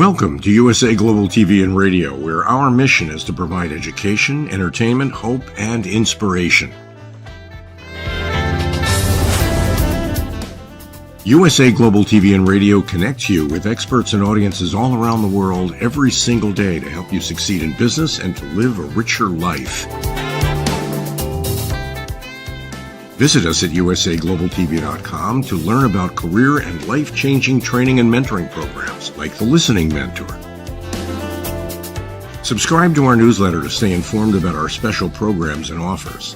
Welcome to USA Global TV and Radio, where our mission is to provide education, entertainment, hope, and inspiration. USA Global TV and Radio connects you with experts and audiences all around the world every single day to help you succeed in business and to live a richer life. Visit us at usaglobaltv.com to learn about career and life-changing training and mentoring programs like the Listening Mentor. Subscribe to our newsletter to stay informed about our special programs and offers.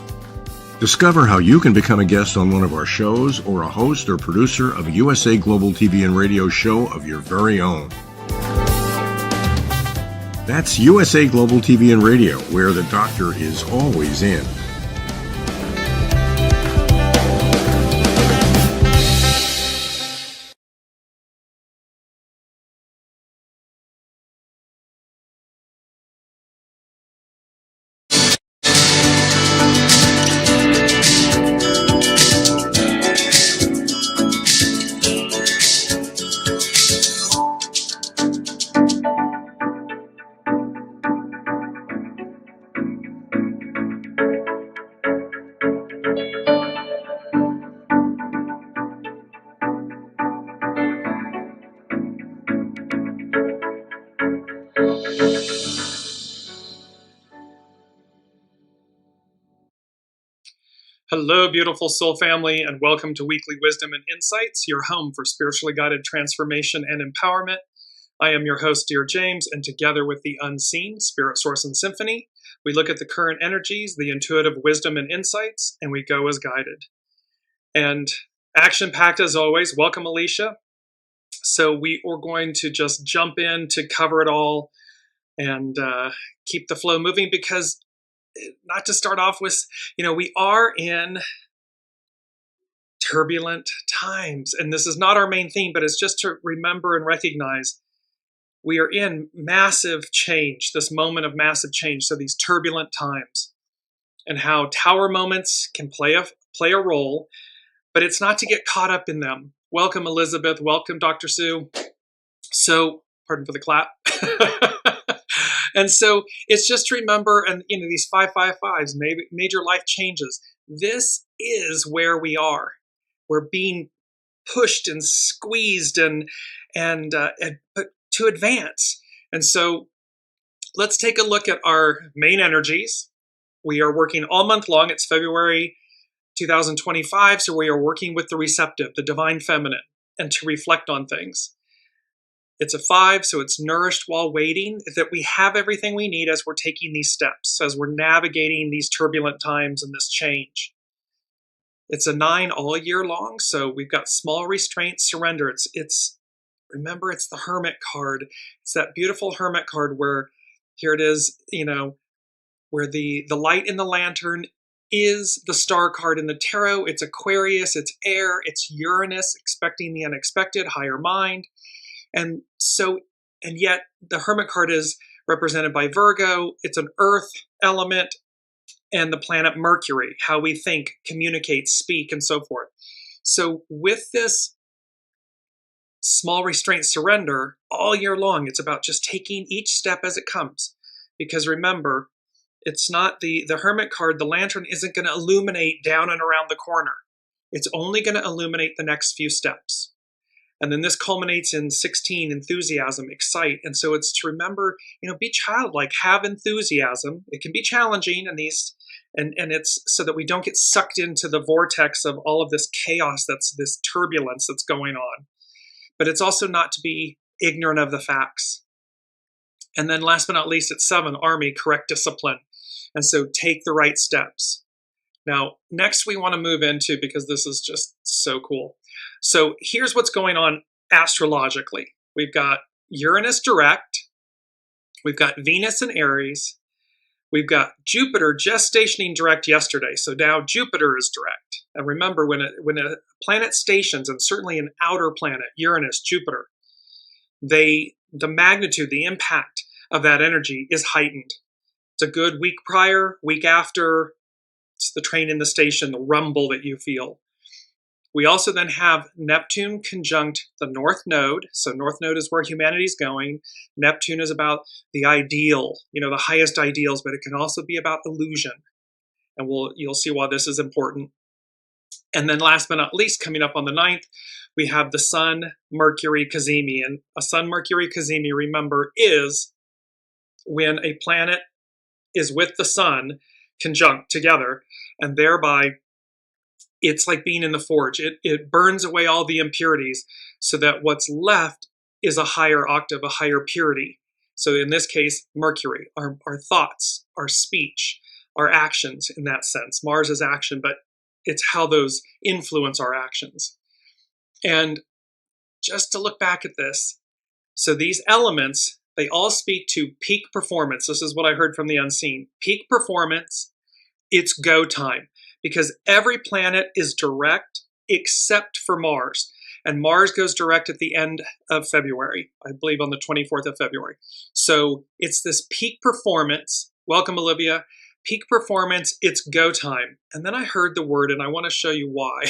Discover how you can become a guest on one of our shows or a host or producer of a USA Global TV and Radio show of your very own. That's USA Global TV and Radio, where the doctor is always in. Hello, beautiful soul family, and welcome to Weekly Wisdom and Insights, your home for spiritually guided transformation and empowerment. I am your host, Dearjames, and together with the unseen, Spirit, Source, and Symphony, we look at the current energies, the intuitive wisdom and insights, and we go as guided. And action-packed as always. Welcome, Alicia. So we are going to just jump in to cover it all and keep the flow moving, because not to start off with, we are in turbulent times, and this is not our main theme, but it's just to remember and recognize we are in massive change, this moment of massive change. So these turbulent times, and how tower moments can play a role, but it's not to get caught up in them. Welcome, Elizabeth. Welcome, Dr. Sue. So, pardon for the clap. And so it's just to remember, and these 555s, major life changes. This is where we are. We're being pushed and squeezed and to advance. And so let's take a look at our main energies. We are working all month long. It's February 2025, so we are working with the receptive, the divine feminine, and to reflect on things. It's a 5, so it's nourished while waiting, that we have everything we need as we're taking these steps, as we're navigating these turbulent times and this change. It's a 9 all year long, so we've got small restraint, surrender. Remember, it's the Hermit card. It's that beautiful Hermit card where, here it is, where the light in the lantern is the star card in the tarot. It's Aquarius, it's air, it's Uranus, expecting the unexpected, higher mind. And yet the Hermit card is represented by Virgo. It's an earth element, and the planet Mercury, how we think, communicate, speak, and so forth. So with this small restraint surrender all year long, it's about just taking each step as it comes. Because remember, it's not the Hermit card, the lantern isn't going to illuminate down and around the corner. It's only going to illuminate the next few steps. And then this culminates in 16, enthusiasm, excite. And so it's to remember, be childlike, have enthusiasm. It can be challenging, and it's so that we don't get sucked into the vortex of all of this chaos, that's this turbulence that's going on. But it's also not to be ignorant of the facts. And then last but not least, it's 7, army, correct discipline. And so take the right steps. Now, next we want to move into, because this is just so cool. So here's what's going on astrologically. We've got Uranus direct. We've got Venus in Aries. We've got Jupiter just stationing direct yesterday. So now Jupiter is direct. And remember, when a planet stations, and certainly an outer planet, Uranus, Jupiter, the magnitude, the impact of that energy is heightened. It's a good week prior, week after. It's the train in the station, the rumble that you feel. We also then have Neptune conjunct the North Node. So North Node is where humanity is going. Neptune is about the ideal, the highest ideals, but it can also be about illusion. And you'll see why this is important. And then last but not least, coming up on the 9th, we have the Sun-Mercury CAZIMI. And a Sun-Mercury CAZIMI, remember, is when a planet is with the sun conjunct together, and thereby it's like being in the forge. It burns away all the impurities so that what's left is a higher octave, a higher purity. So in this case, Mercury, our thoughts, our speech, our actions in that sense. Mars is action, but it's how those influence our actions. And just to look back at this, so these elements, they all speak to peak performance. This is what I heard from the unseen. Peak performance, it's go time. Because every planet is direct except for Mars. And Mars goes direct at the end of February, I believe on the 24th of February. So it's this peak performance. Welcome, Olivia. Peak performance, it's go time. And then I heard the word, and I want to show you why.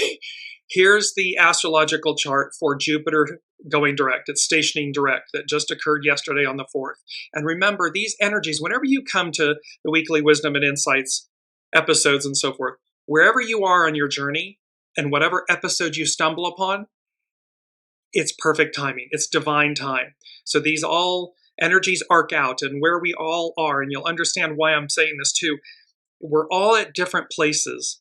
Here's the astrological chart for Jupiter going direct. It's stationing direct that just occurred yesterday on the 4th. And remember, these energies, whenever you come to the weekly Wisdom and Insights episodes and so forth, wherever you are on your journey and whatever episode you stumble upon, it's perfect timing. It's divine time. So these all energies arc out, and where we all are, and you'll understand why I'm saying this too, we're all at different places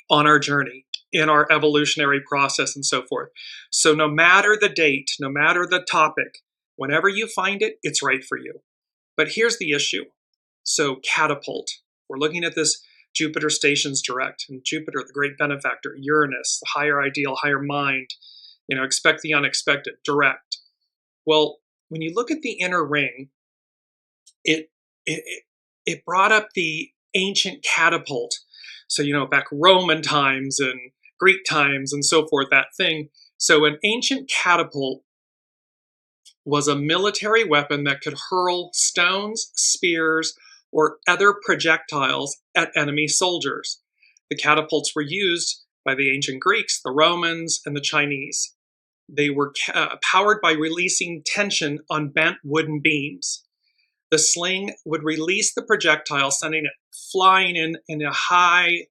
on our journey in our evolutionary process and so forth. So no matter the date, no matter the topic, whenever you find it, it's right for you. But here's the issue. So catapult. We're looking at this Jupiter stations direct, and Jupiter, the great benefactor, Uranus, the higher ideal, higher mind, expect the unexpected, direct. Well, when you look at the inner ring, it brought up the ancient catapult. So, back Roman times and Greek times and so forth, that thing. So an ancient catapult was a military weapon that could hurl stones, spears, or other projectiles at enemy soldiers. The catapults were used by the ancient Greeks, the Romans, and the Chinese. They were powered by releasing tension on bent wooden beams. The sling would release the projectile, sending it flying in a high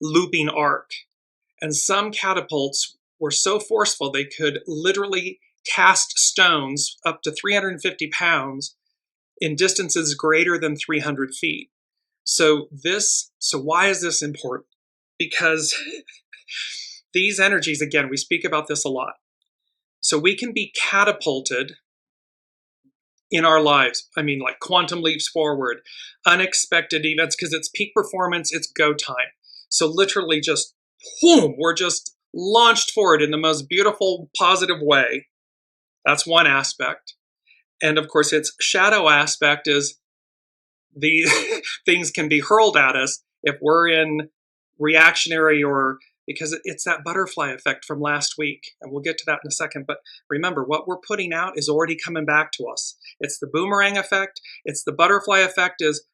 looping arc. And some catapults were so forceful they could literally cast stones up to 350 pounds in distances greater than 300 feet. So why is this important? Because these energies, again, we speak about this a lot. So we can be catapulted in our lives. I mean, like quantum leaps forward, unexpected events, because it's peak performance, it's go time. So literally just, boom, we're just launched forward in the most beautiful, positive way. That's one aspect. And of course, its shadow aspect is the things can be hurled at us if we're in reactionary, or because it's that butterfly effect from last week. And we'll get to that in a second. But remember, what we're putting out is already coming back to us. It's the boomerang effect. It's the butterfly effect, is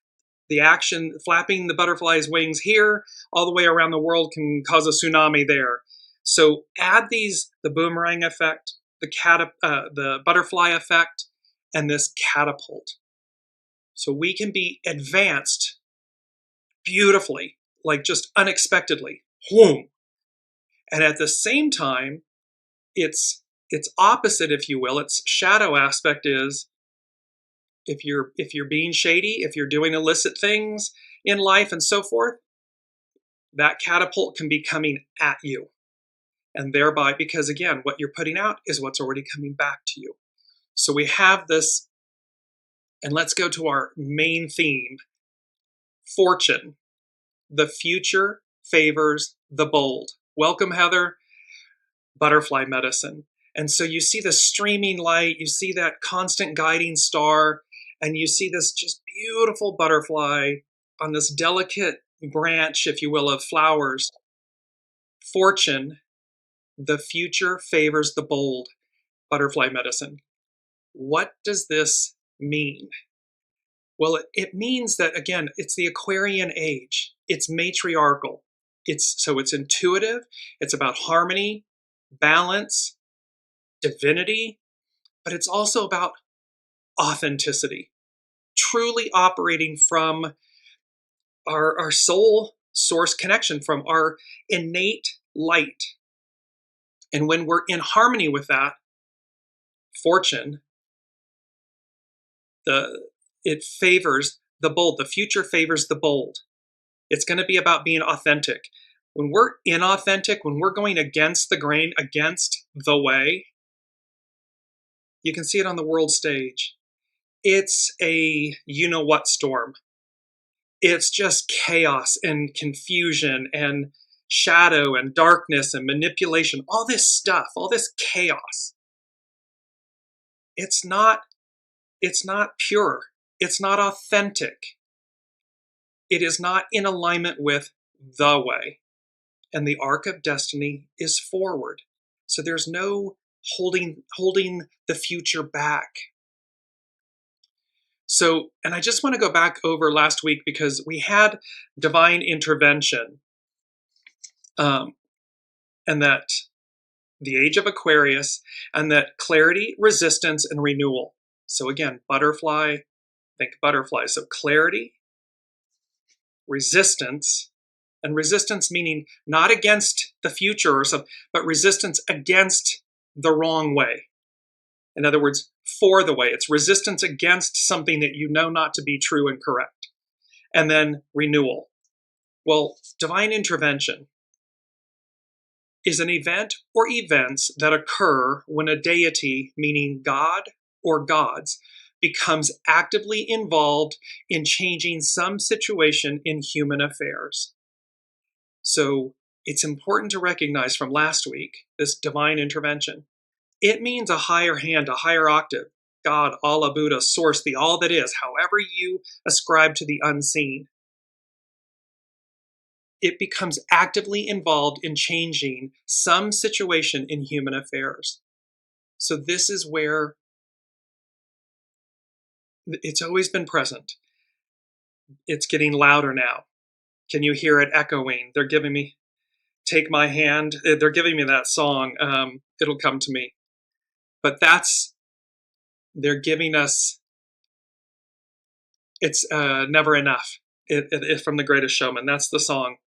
the action, flapping the butterfly's wings here all the way around the world can cause a tsunami there. So add the boomerang effect, the butterfly effect, and this catapult. So we can be advanced beautifully, like just unexpectedly. Boom. And at the same time, its opposite, if you will, its shadow aspect is if you're being shady, if you're doing illicit things in life and so forth, that catapult can be coming at you. And thereby, because again, what you're putting out is what's already coming back to you. So we have this, and let's go to our main theme, fortune. The future favors the bold. Welcome, Heather. Butterfly medicine. And so you see the streaming light, you see that constant guiding star, and you see this just beautiful butterfly on this delicate branch, if you will, of flowers. Fortune, the future favors the bold. Butterfly medicine. What does this mean? Well, it means that, again, it's the Aquarian age. It's matriarchal. It's intuitive. It's about harmony, balance, divinity, but it's also about authenticity, truly operating from our soul source connection, from our innate light. And when we're in harmony with that, fortune, it favors the bold. The future favors the bold. It's going to be about being authentic. When we're inauthentic, when we're going against the grain, against the way, you can see it on the world stage. It's a you-know-what storm. It's just chaos and confusion and shadow and darkness and manipulation, all this stuff, all this chaos. It's not pure. It's not authentic. It is not in alignment with the way. And the arc of destiny is forward. So there's no holding the future back. So, and I just want to go back over last week because we had divine intervention, and that the age of Aquarius, and that clarity, resistance, and renewal. So again, butterfly, think butterfly. So clarity, resistance, and resistance meaning not against the future or something, but resistance against the wrong way. In other words, for the way. It's resistance against something that you know not to be true and correct. And then renewal. Well, divine intervention is an event or events that occur when a deity, meaning God or gods, becomes actively involved in changing some situation in human affairs. So it's important to recognize from last week, this divine intervention. It means a higher hand, a higher octave, God, Allah, Buddha, Source, the all that is, however you ascribe to the unseen. It becomes actively involved in changing some situation in human affairs. So this is where it's always been present. It's getting louder now. Can you hear it echoing? They're giving me, take my hand. They're giving me that song. It'll come to me. But they're giving us, it's never enough. It from The Greatest Showman. That's the song.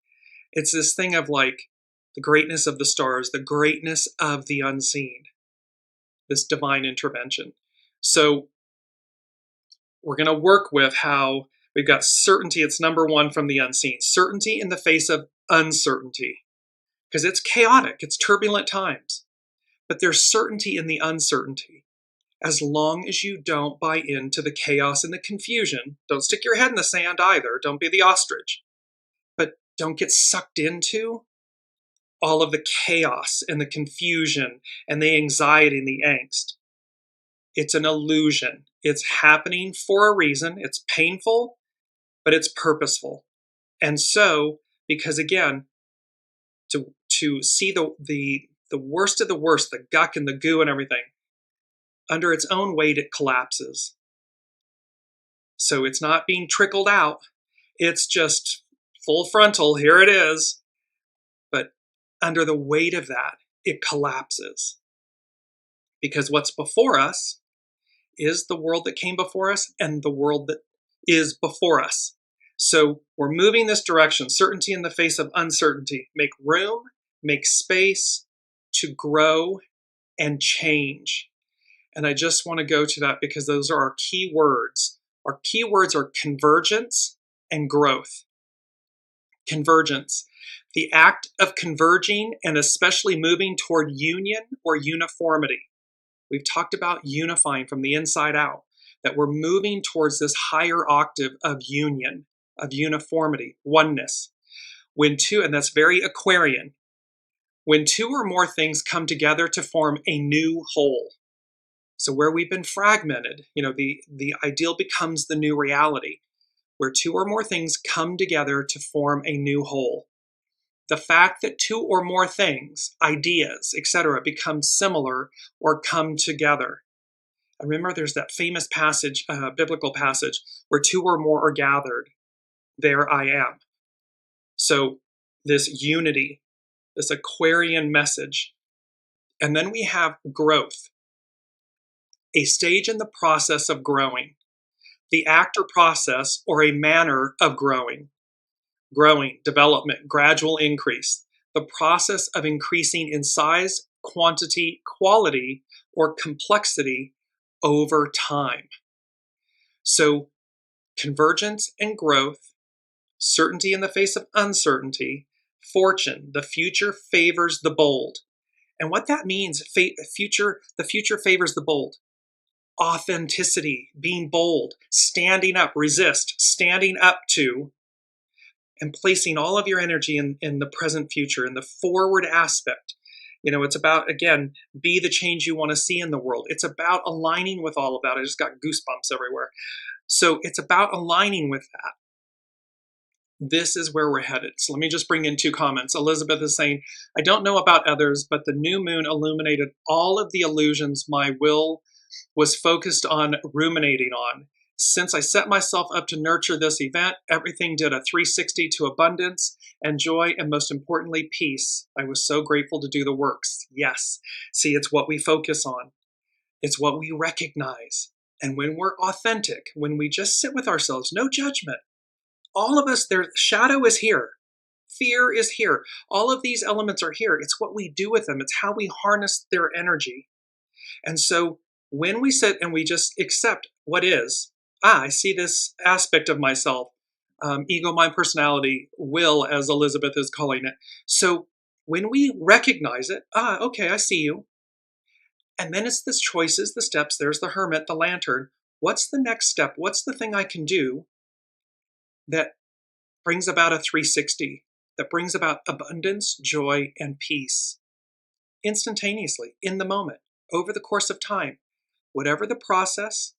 It's this thing of like the greatness of the stars, the greatness of the unseen, this divine intervention. So we're going to work with how we've got certainty. It's number one from the unseen. Certainty in the face of uncertainty. Because it's chaotic. It's turbulent times. But there's certainty in the uncertainty. As long as you don't buy into the chaos and the confusion, don't stick your head in the sand either. Don't be the ostrich. But don't get sucked into all of the chaos and the confusion and the anxiety and the angst. It's an illusion. It's happening for a reason. It's painful, but it's purposeful. And so, because again, to see the worst of the worst, the guck and the goo and everything, under its own weight, it collapses. So it's not being trickled out. It's just full frontal. Here it is. But under the weight of that, it collapses. Because what's before us is the world that came before us and the world that is before us. So we're moving this direction. Certainty in the face of uncertainty. Make room, make space to grow and change. And I just want to go to that because those are our key words. Our key words are convergence and growth. Convergence, the act of converging and especially moving toward union or uniformity. We've talked about unifying from the inside out, that we're moving towards this higher octave of union, of uniformity, oneness. When two, and that's very Aquarian, when two or more things come together to form a new whole. So where we've been fragmented, the ideal becomes the new reality, where two or more things come together to form a new whole. The fact that two or more things, ideas, etc., become similar or come together. And remember, there's that famous passage, biblical passage, where two or more are gathered, there I am. So this unity, this Aquarian message. And then we have growth, a stage in the process of growing, the act or process or a manner of growing, development, gradual increase, the process of increasing in size, quantity, quality, or complexity over time. So convergence and growth, certainty in the face of uncertainty, fortune, the future favors the bold. And what that means, the future favors the bold. Authenticity, being bold, standing up, resist, standing up to, and placing all of your energy in the present future, in the forward aspect. You know, it's about, again, be the change you want to see in the world. It's about aligning with all of that. I just got goosebumps everywhere. So it's about aligning with that. This is where we're headed. So let me just bring in 2 comments. Elizabeth is saying, I don't know about others, but the new moon illuminated all of the illusions my will was focused on ruminating on. Since I set myself up to nurture this event, everything did a 360 to abundance and joy, and most importantly, peace. I was so grateful to do the works. Yes. See, it's what we focus on. It's what we recognize. And when we're authentic, when we just sit with ourselves, no judgment, all of us, their shadow is here. Fear is here. All of these elements are here. It's what we do with them. It's how we harness their energy. And so when we sit and we just accept what is, I see this aspect of myself, ego, mind, personality, will, as Elizabeth is calling it. So when we recognize it, okay, I see you. And then it's the choices, the steps. There's the hermit, the lantern. What's the next step? What's the thing I can do that brings about a 360, that brings about abundance, joy, and peace instantaneously, in the moment, over the course of time, whatever the process,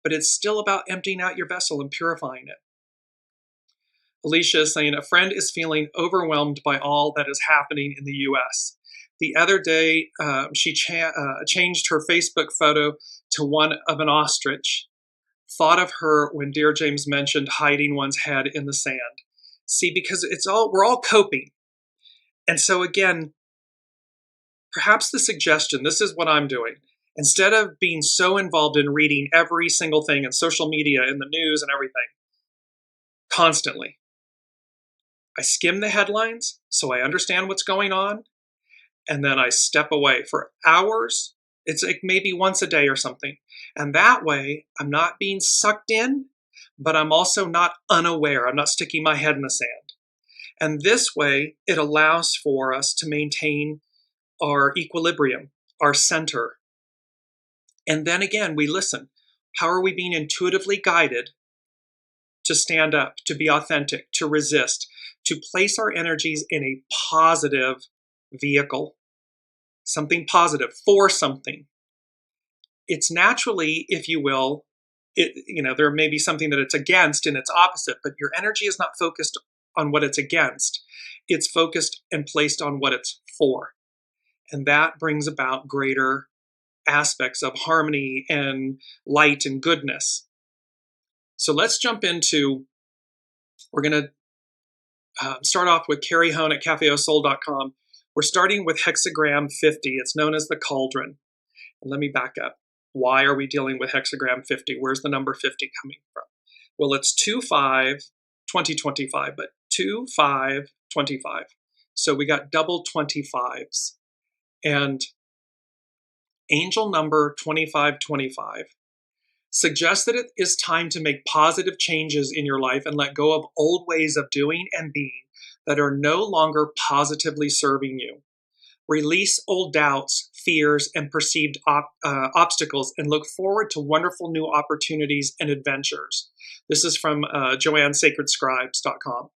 but it's still about emptying out your vessel and purifying it. Alicia is saying, a friend is feeling overwhelmed by all that is happening in the US. The other day, she changed her Facebook photo to one of an ostrich. Thought of her when Dearjames mentioned hiding one's head in the sand. See, because we're all coping. And so again, perhaps the suggestion, this is what I'm doing. Instead of being so involved in reading every single thing in social media, in the news and everything, constantly, I skim the headlines so I understand what's going on, and then I step away for hours. It's like maybe once a day or something. And that way, I'm not being sucked in, but I'm also not unaware. I'm not sticking my head in the sand. And this way, it allows for us to maintain our equilibrium, our center. And then again, we listen. How are we being intuitively guided to stand up, to be authentic, to resist, to place our energies in a positive vehicle? Something positive for something. It's naturally, if you will, there may be something that it's against and it's opposite, but your energy is not focused on what it's against. It's focused and placed on what it's for. And that brings about greater aspects of harmony and light and goodness. So let's jump into, we're going to start off with Carrie Hone at cafeosoul.com. We're starting with hexagram 50. It's known as the cauldron. And let me back up. Why are we dealing with hexagram 50? Where's the number 50 coming from? Well, it's 2-5-2025, but 2-5-25. So we got double 25s. And angel number 2525 suggests that it is time to make positive changes in your life and let go of old ways of doing and being that are no longer positively serving you. Release old doubts, fears, and perceived obstacles and look forward to wonderful new opportunities and adventures. This is from JoanneSacredScribes.com.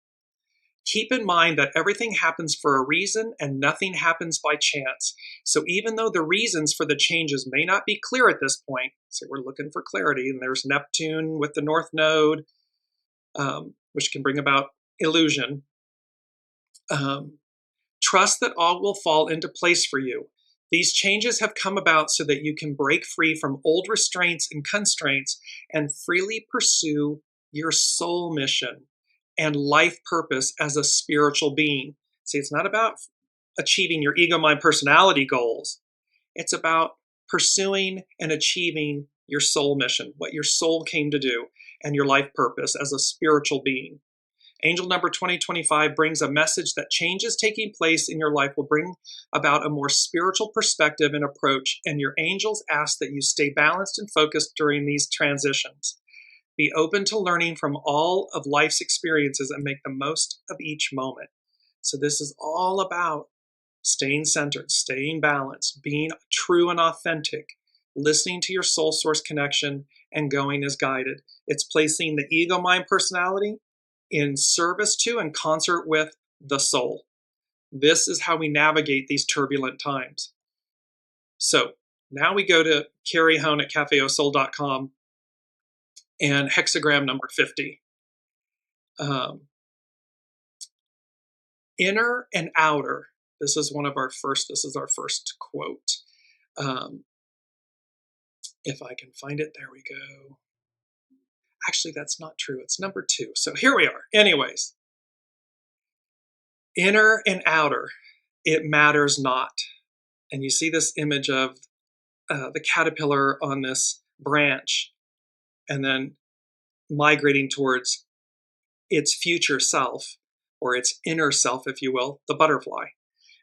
Keep in mind that everything happens for a reason and nothing happens by chance. So even though the reasons for the changes may not be clear at this point, so we're looking for clarity, and there's Neptune with the North Node, which can bring about illusion. Trust that all will fall into place for you. These changes have come about so that you can break free from old restraints and constraints and freely pursue your soul mission and life purpose as a spiritual being. See, it's not about achieving your ego, mind, personality goals. It's about pursuing and achieving your soul mission, what your soul came to do, and your life purpose as a spiritual being. Angel number 2025 brings a message that changes taking place in your life will bring about a more spiritual perspective and approach, and your angels ask that you stay balanced and focused during these transitions. Be open to learning from all of life's experiences and make the most of each moment. So this is all about staying centered, staying balanced, being true and authentic, listening to your soul source connection, and going as guided. It's placing the ego, mind, personality in service to and concert with the soul. This is how we navigate these turbulent times. So now we go to Carrie Hone at cafeosoul.com and hexagram number 50. Inner and outer. This is our first quote. If I can find it, there we go. Actually, that's not true. It's number 2. So here we are. Anyways, inner and outer, it matters not. And you see this image of the caterpillar on this branch and then migrating towards its future self, or its inner self, if you will, the butterfly.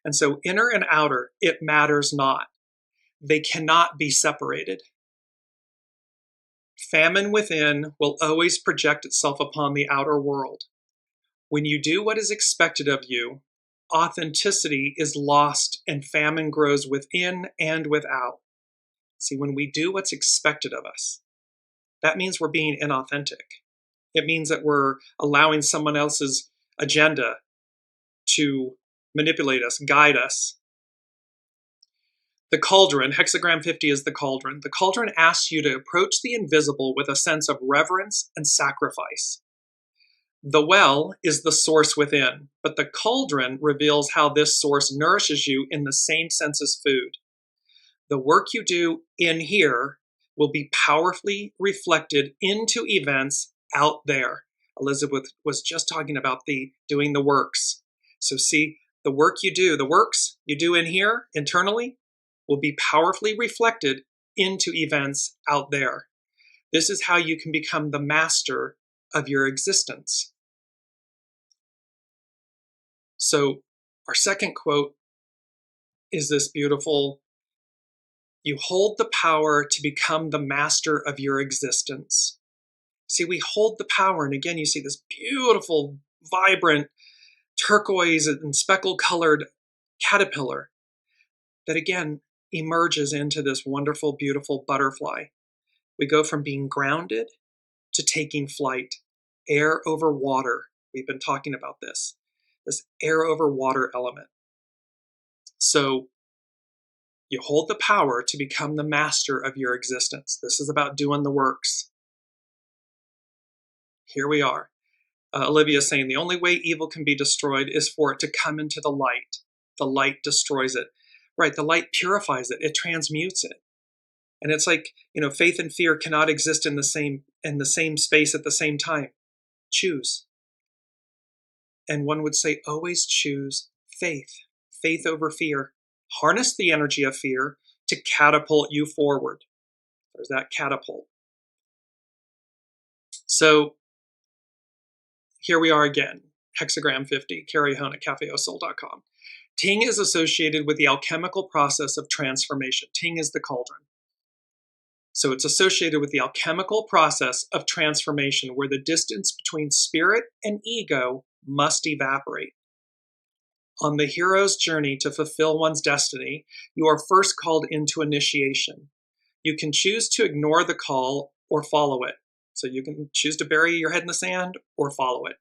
And so inner and outer, it matters not. They cannot be separated. Famine within will always project itself upon the outer world. When you do what is expected of you, authenticity is lost and famine grows within and without. See, when we do what's expected of us, that means we're being inauthentic. It means that we're allowing someone else's agenda to manipulate us, guide us. The cauldron, hexagram 50 is the cauldron. The cauldron asks you to approach the invisible with a sense of reverence and sacrifice. The well is the source within, but the cauldron reveals how this source nourishes you in the same sense as food. The work you do in here will be powerfully reflected into events out there. Elizabeth was just talking about doing the works. So see, the works you do in here internally will be powerfully reflected into events out there. This is how you can become the master of your existence. So our second quote is this beautiful: you hold the power to become the master of your existence. See, we hold the power, and again, you see this beautiful, vibrant, turquoise and speckled colored caterpillar that again emerges into this wonderful, beautiful butterfly. We go from being grounded to taking flight, air over water. We've been talking about this air over water element. So you hold the power to become the master of your existence. This is about doing the works. Here we are. Olivia is saying the only way evil can be destroyed is for it to come into the light. The light destroys it. Right, the light purifies it. It transmutes it. And it's like, faith and fear cannot exist in the same space at the same time. Choose. And one would say always choose faith. Faith over fear. Harness the energy of fear to catapult you forward. There's that catapult. So here we are again. Hexagram 50, Carrie Hone at cafeosoul.com. Ting is associated with the alchemical process of transformation. Ting is the cauldron. So it's associated with the alchemical process of transformation where the distance between spirit and ego must evaporate. On the hero's journey to fulfill one's destiny, you are first called into initiation. You can choose to ignore the call or follow it. So you can choose to bury your head in the sand or follow it.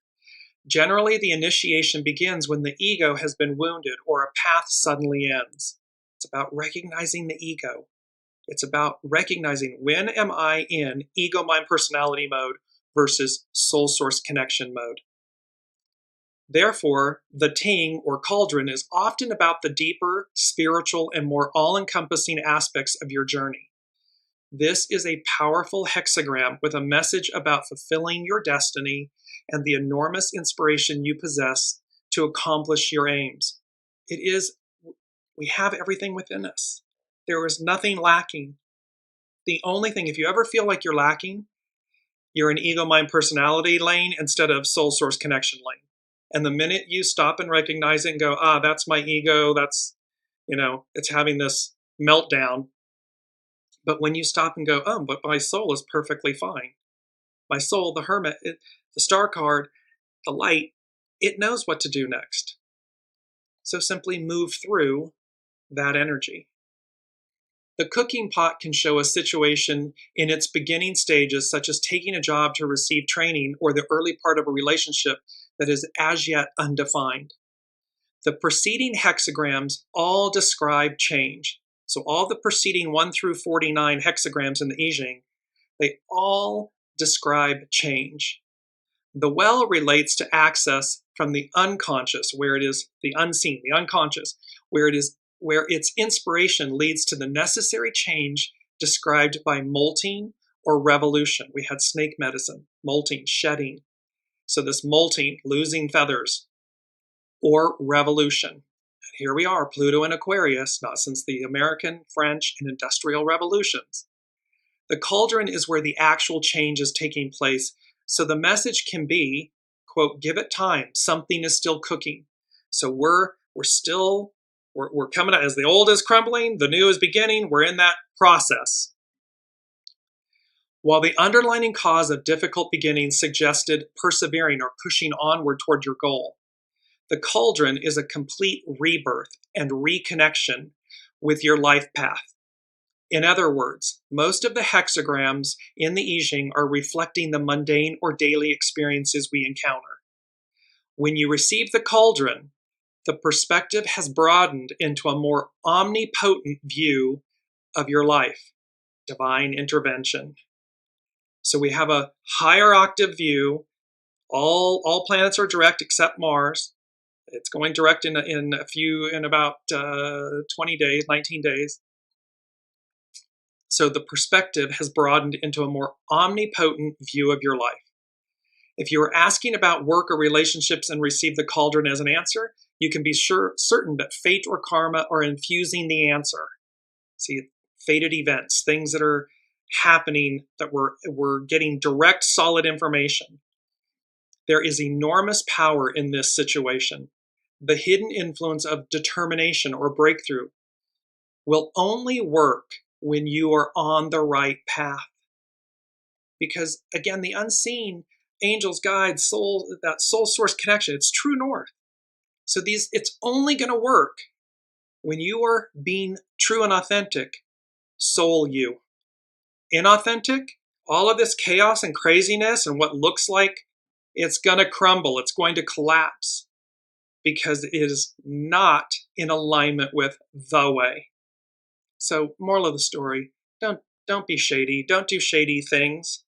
Generally, the initiation begins when the ego has been wounded or a path suddenly ends. It's about recognizing the ego. It's about recognizing when am I in ego, mind, personality mode versus soul source connection mode. Therefore, the ting or cauldron is often about the deeper, spiritual, and more all-encompassing aspects of your journey. This is a powerful hexagram with a message about fulfilling your destiny and the enormous inspiration you possess to accomplish your aims. We have everything within us. There is nothing lacking. The only thing, if you ever feel like you're lacking, you're in ego, mind, personality lane instead of soul source connection lane. And the minute you stop and recognize it and go, that's my ego, that's, it's having this meltdown. But when you stop and go, but my soul is perfectly fine. My soul, the hermit, the star card, the light, it knows what to do next. So simply move through that energy. The cooking pot can show a situation in its beginning stages, such as taking a job to receive training or the early part of a relationship that is as yet undefined. The preceding hexagrams all describe change. So all the preceding 1 through 49 hexagrams in the I Ching, they all describe change. The well relates to access from the unconscious, where it is the unseen, the unconscious, where its inspiration leads to the necessary change described by molting or revolution. We had snake medicine, molting, shedding. So this molting, losing feathers, or revolution. And here we are, Pluto in Aquarius, not since the American, French, and Industrial Revolutions. The cauldron is where the actual change is taking place. So the message can be, quote, give it time, something is still cooking. So we're coming out, as the old is crumbling, the new is beginning, we're in that process. While the underlying cause of difficult beginnings suggested persevering or pushing onward toward your goal, the cauldron is a complete rebirth and reconnection with your life path. In other words, most of the hexagrams in the I Ching are reflecting the mundane or daily experiences we encounter. When you receive the cauldron, the perspective has broadened into a more omnipotent view of your life, divine intervention. So we have a higher octave view. All planets are direct except Mars. It's going direct in about 20 days, 19 days. So the perspective has broadened into a more omnipotent view of your life. If you are asking about work or relationships and receive the cauldron as an answer, you can be certain that fate or karma are infusing the answer. See, fated events, things that are happening that we're getting direct, solid information. There is enormous power in this situation. The hidden influence of determination or breakthrough will only work when you are on the right path. Because again, the unseen, angels, guides, soul, that soul source connection, it's true north. So it's only going to work when you are being true and authentic, soul you. Inauthentic, all of this chaos and craziness and what looks like it's going to crumble, it's going to collapse because it is not in alignment with the way. So, moral of the story, don't be shady, don't do shady things.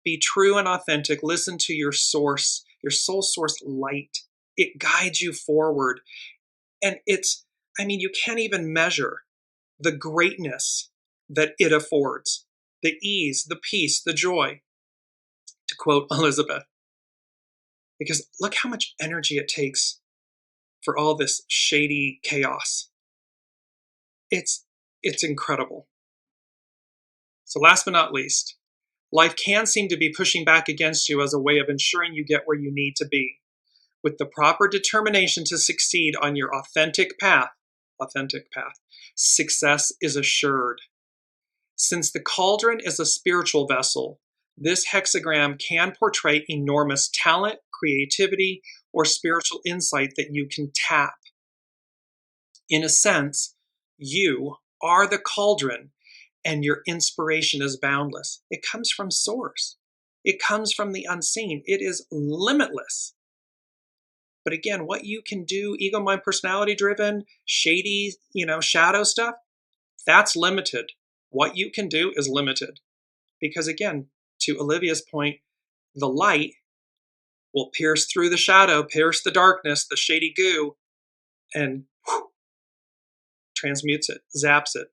Be true and authentic, listen to your source, your soul source light. It guides you forward. And you can't even measure the greatness that it affords, the ease, the peace, the joy, to quote Elizabeth. Because look how much energy it takes for all this shady chaos. It's incredible. So last but not least, life can seem to be pushing back against you as a way of ensuring you get where you need to be. With the proper determination to succeed on your authentic path, success is assured. Since the cauldron is a spiritual vessel, this hexagram can portray enormous talent, creativity, or spiritual insight that you can tap. In a sense, you are the cauldron and your inspiration is boundless. It comes from source. It comes from the unseen. It is limitless. But again, what you can do, ego, mind, personality driven, shady, shadow stuff, that's limited. What you can do is limited. Because again, to Olivia's point, the light will pierce through the shadow, pierce the darkness, the shady goo, and transmutes it, zaps it.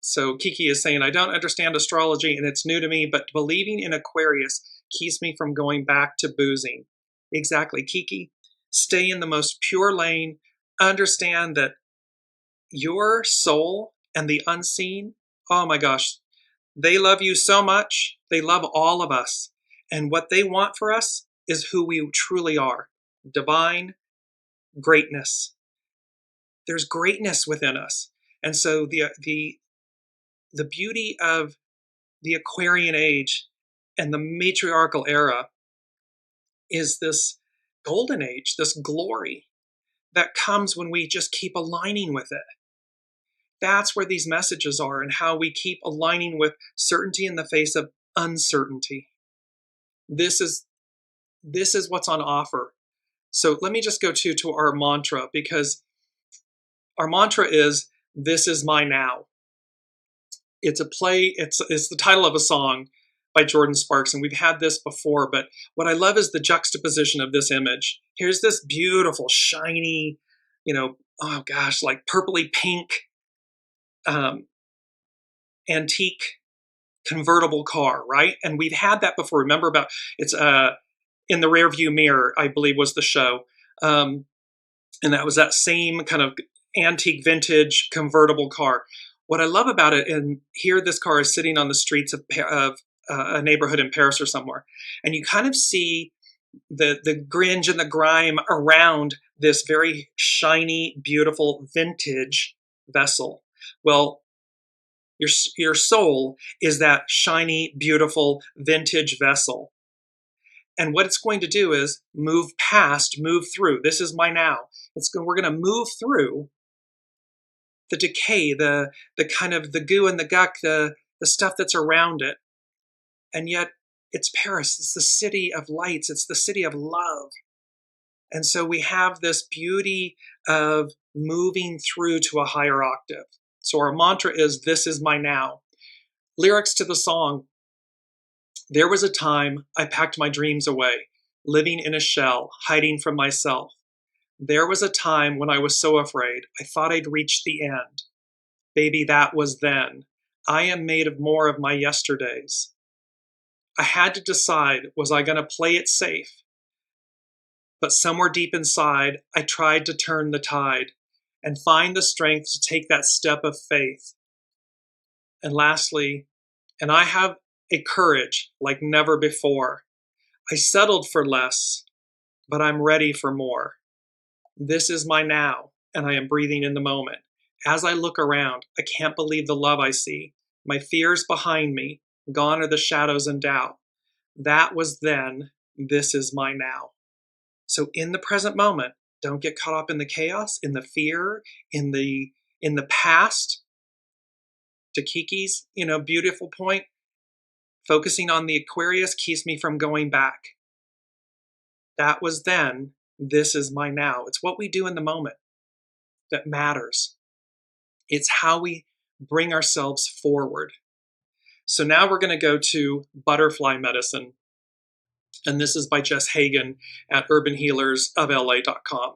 So Kiki is saying, I don't understand astrology and it's new to me, but believing in Aquarius keeps me from going back to boozing. Exactly, Kiki. Stay in the most pure lane. Understand that your soul and the unseen, oh my gosh, they love you so much. They love all of us. And what they want for us is who we truly are. Divine greatness. There's greatness within us. And so the beauty of the Aquarian age and the matriarchal era is this golden age, this glory that comes when we just keep aligning with it. That's where these messages are, and how we keep aligning with certainty in the face of uncertainty. This is what's on offer. So let me just go to our mantra, because our mantra is, this is my now. It's a play, it's the title of a song by Jordan Sparks, and we've had this before, but what I love is the juxtaposition of this image. Here's this beautiful, shiny, oh gosh, like purpley pink, antique convertible car, right? And we've had that before. Remember about, it's In the Rearview Mirror, I believe was the show. And that was that same kind of antique vintage convertible car. What I love about it, and here this car is sitting on the streets of a neighborhood in Paris or somewhere, and you kind of see the gringe and the grime around this very shiny, beautiful vintage vessel. Well, your soul is that shiny, beautiful vintage vessel. And what it's going to do is move through. This is my now. We're going to move through the decay, the kind of the goo and the guck, the stuff that's around it. And yet it's Paris. It's the city of lights. It's the city of love. And so we have this beauty of moving through to a higher octave. So our mantra is, this is my now. Lyrics to the song. There was a time I packed my dreams away, living in a shell, hiding from myself. There was a time when I was so afraid, I thought I'd reached the end. Baby, that was then. I am made of more of my yesterdays. I had to decide, was I going to play it safe? But somewhere deep inside, I tried to turn the tide and find the strength to take that step of faith. And lastly, and I have a courage like never before. I settled for less, but I'm ready for more. This is my now, and I am breathing in the moment. As I look around, I can't believe the love I see. My fears behind me, gone are the shadows and doubt. That was then, this is my now. So in the present moment, don't get caught up in the chaos, in the fear, in the past. To Kiki's, beautiful point, focusing on the Aquarius keeps me from going back. That was then, this is my now. It's what we do in the moment that matters. It's how we bring ourselves forward. So now we're going to go to butterfly medicine. And this is by Jess Hagen at urbanhealersofla.com.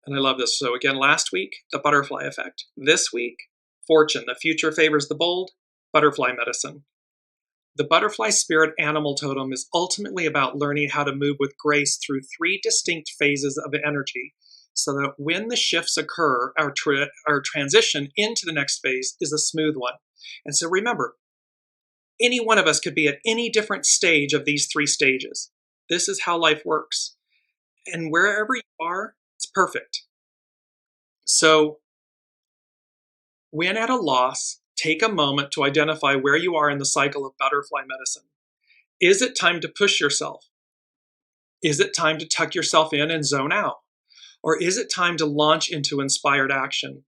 And I love this. So again, last week, the butterfly effect. This week, fortune. The future favors the bold. Butterfly medicine. The butterfly spirit animal totem is ultimately about learning how to move with grace through 3 distinct phases of energy, so that when the shifts occur, our transition into the next phase is a smooth one. And so remember, any one of us could be at any different stage of these 3 stages. This is how life works. And wherever you are, it's perfect. So when at a loss, take a moment to identify where you are in the cycle of butterfly medicine. Is it time to push yourself? Is it time to tuck yourself in and zone out? Or is it time to launch into inspired action?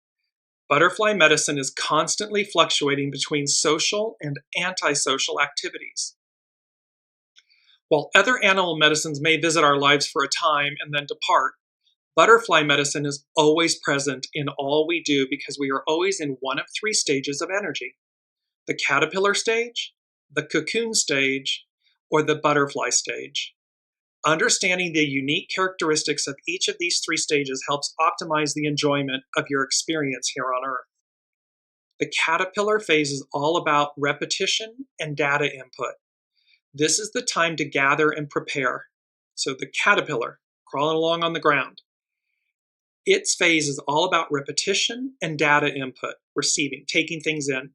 Butterfly medicine is constantly fluctuating between social and antisocial activities. While other animal medicines may visit our lives for a time and then depart, butterfly medicine is always present in all we do, because we are always in one of 3 stages of energy: the caterpillar stage, the cocoon stage, or the butterfly stage. Understanding the unique characteristics of each of these 3 stages helps optimize the enjoyment of your experience here on Earth. The caterpillar phase is all about repetition and data input. This is the time to gather and prepare. So the caterpillar, crawling along on the ground, its phase is all about repetition and data input, receiving, taking things in.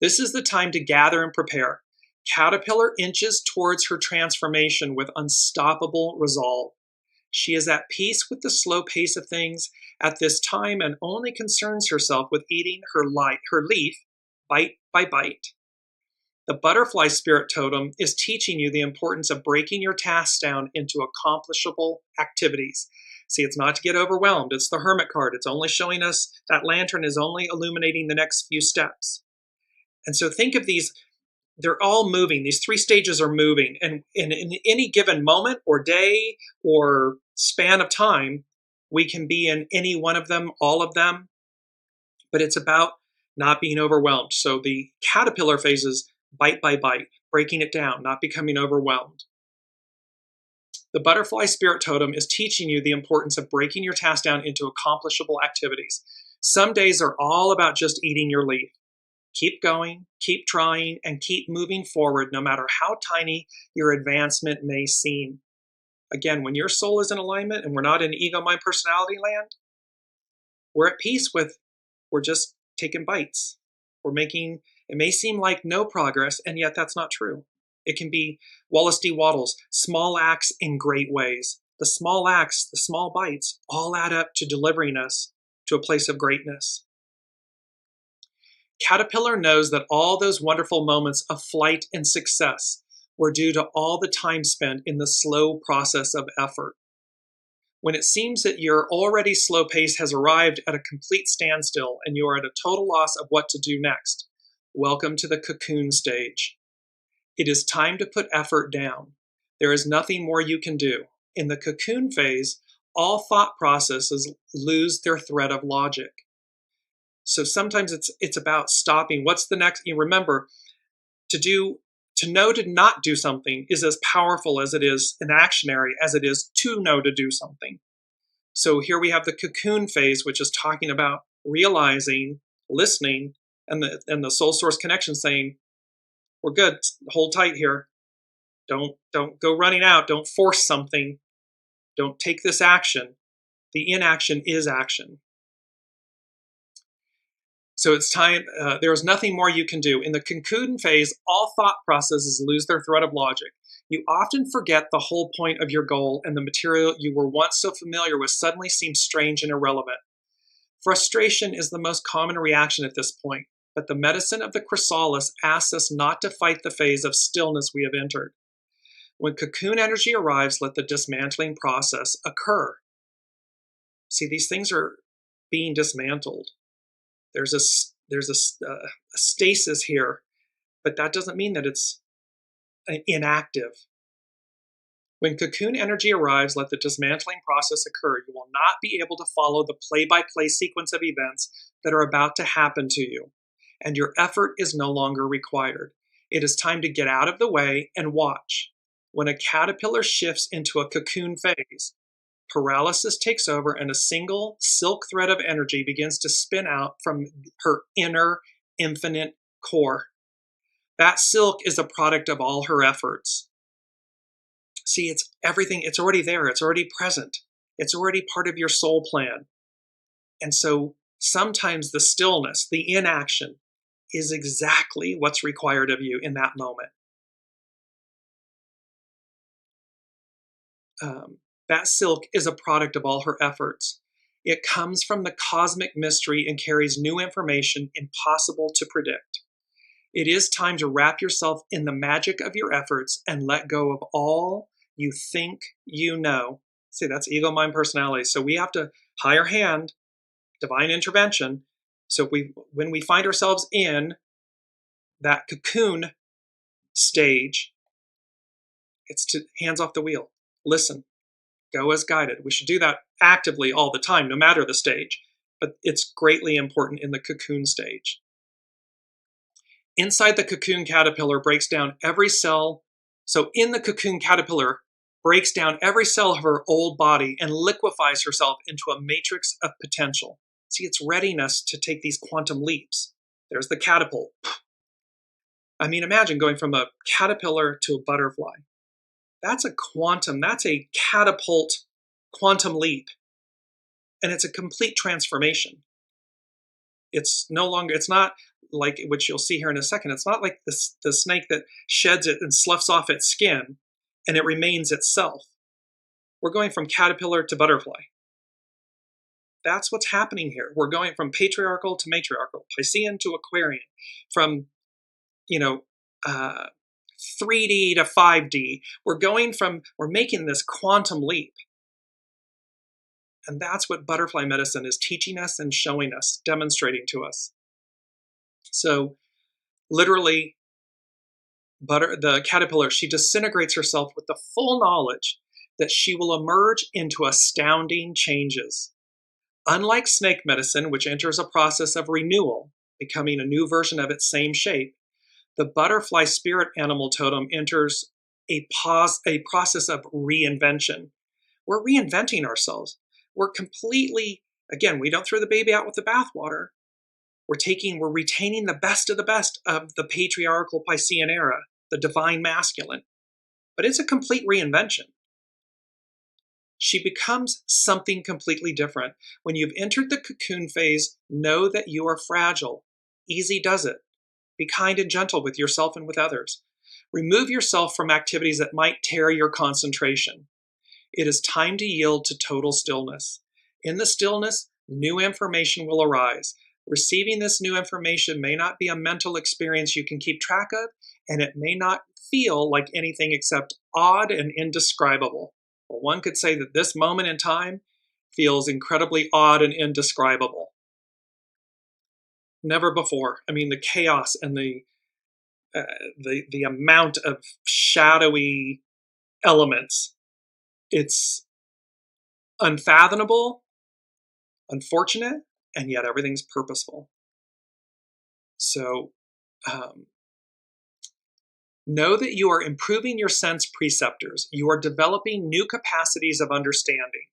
This is the time to gather and prepare. Caterpillar inches towards her transformation with unstoppable resolve. She is at peace with the slow pace of things at this time and only concerns herself with eating her leaf bite by bite. The butterfly spirit totem is teaching you the importance of breaking your tasks down into accomplishable activities. See, it's not to get overwhelmed. It's the Hermit card. It's only showing us that lantern is only illuminating the next few steps. And so think of these, they're all moving. These 3 stages are moving. And in any given moment or day or span of time, we can be in any one of them, all of them. But it's about not being overwhelmed. So the caterpillar phase is bite by bite, breaking it down, not becoming overwhelmed. The butterfly spirit totem is teaching you the importance of breaking your task down into accomplishable activities. Some days are all about just eating your leaf. Keep going, keep trying, and keep moving forward no matter how tiny your advancement may seem. Again, when your soul is in alignment and we're not in ego, mind, personality land, we're at peace with, we're just taking bites. We're making, it may seem like no progress, and yet that's not true. It can be Wallace D. Wattles, small acts in great ways. The small acts, the small bites, all add up to delivering us to a place of greatness. Caterpillar knows that all those wonderful moments of flight and success were due to all the time spent in the slow process of effort. When it seems that your already slow pace has arrived at a complete standstill and you are at a total loss of what to do next, welcome to the cocoon stage. It is time to put effort down. There is nothing more you can do. In the cocoon phase, all thought processes lose their thread of logic. So sometimes it's about stopping. What's the next? You remember, to know to not do something is as powerful as it is an actionary as it is to know to do something. So here we have the cocoon phase, which is talking about realizing, listening, and the soul source connection saying, we're good, hold tight here. Don't go running out. Don't force something. Don't take this action. The inaction is action. So it's time, there is nothing more you can do. In the cocoon phase, all thought processes lose their thread of logic. You often forget the whole point of your goal, and the material you were once so familiar with suddenly seems strange and irrelevant. Frustration is the most common reaction at this point, but the medicine of the chrysalis asks us not to fight the phase of stillness we have entered. When cocoon energy arrives, let the dismantling process occur. See, these things are being dismantled. There's a stasis here, but that doesn't mean that it's inactive. When cocoon energy arrives, let the dismantling process occur. You will not be able to follow the play-by-play sequence of events that are about to happen to you, and your effort is no longer required. It is time to get out of the way and watch. When a caterpillar shifts into a cocoon phase, paralysis takes over and a single silk thread of energy begins to spin out from her inner infinite core. That silk is a product of all her efforts. See, it's everything, it's already there, it's already present, it's already part of your soul plan. And so sometimes the stillness, the inaction, is exactly what's required of you in that moment. That silk is a product of all her efforts. It comes from the cosmic mystery and carries new information impossible to predict. It is time to wrap yourself in the magic of your efforts and let go of all you think you know. See, that's ego, mind, personality. So we have to higher hand, divine intervention. So when we find ourselves in that cocoon stage, it's to hands off the wheel. Listen. Go as guided. We should do that actively all the time, no matter the stage, but it's greatly important in the cocoon stage. Inside the cocoon caterpillar breaks down every cell. So in the cocoon caterpillar breaks down every cell of her old body and liquefies herself into a matrix of potential. See, it's readiness to take these quantum leaps. There's the catapult. I mean, imagine going from a caterpillar to a butterfly. That's a catapult quantum leap. And it's a complete transformation. It's not like, which you'll see here in a second, it's not like the snake that sheds it and sloughs off its skin and it remains itself. We're going from caterpillar to butterfly. That's what's happening here. We're going from patriarchal to matriarchal, Piscean to Aquarian, from 3D to 5D. We're making this quantum leap. And that's what butterfly medicine is teaching us and showing us, demonstrating to us. So literally, the caterpillar, she disintegrates herself with the full knowledge that she will emerge into astounding changes. Unlike snake medicine, which enters a process of renewal, becoming a new version of its same shape, the butterfly spirit animal totem enters a process of reinvention. We're reinventing ourselves. We're completely, again, we don't throw the baby out with the bathwater. We're retaining the best of the patriarchal Piscean era, the divine masculine. But it's a complete reinvention. She becomes something completely different. When you've entered the cocoon phase, know that you are fragile. Easy does it. Be kind and gentle with yourself and with others. Remove yourself from activities that might tear your concentration. It is time to yield to total stillness. In the stillness, new information will arise. Receiving this new information may not be a mental experience you can keep track of, and it may not feel like anything except odd and indescribable. Well, one could say that this moment in time feels incredibly odd and indescribable. Never before. I mean, the chaos and the amount of shadowy elements. It's unfathomable, unfortunate, and yet everything's purposeful. So know that you are improving your sense preceptors. You are developing new capacities of understanding.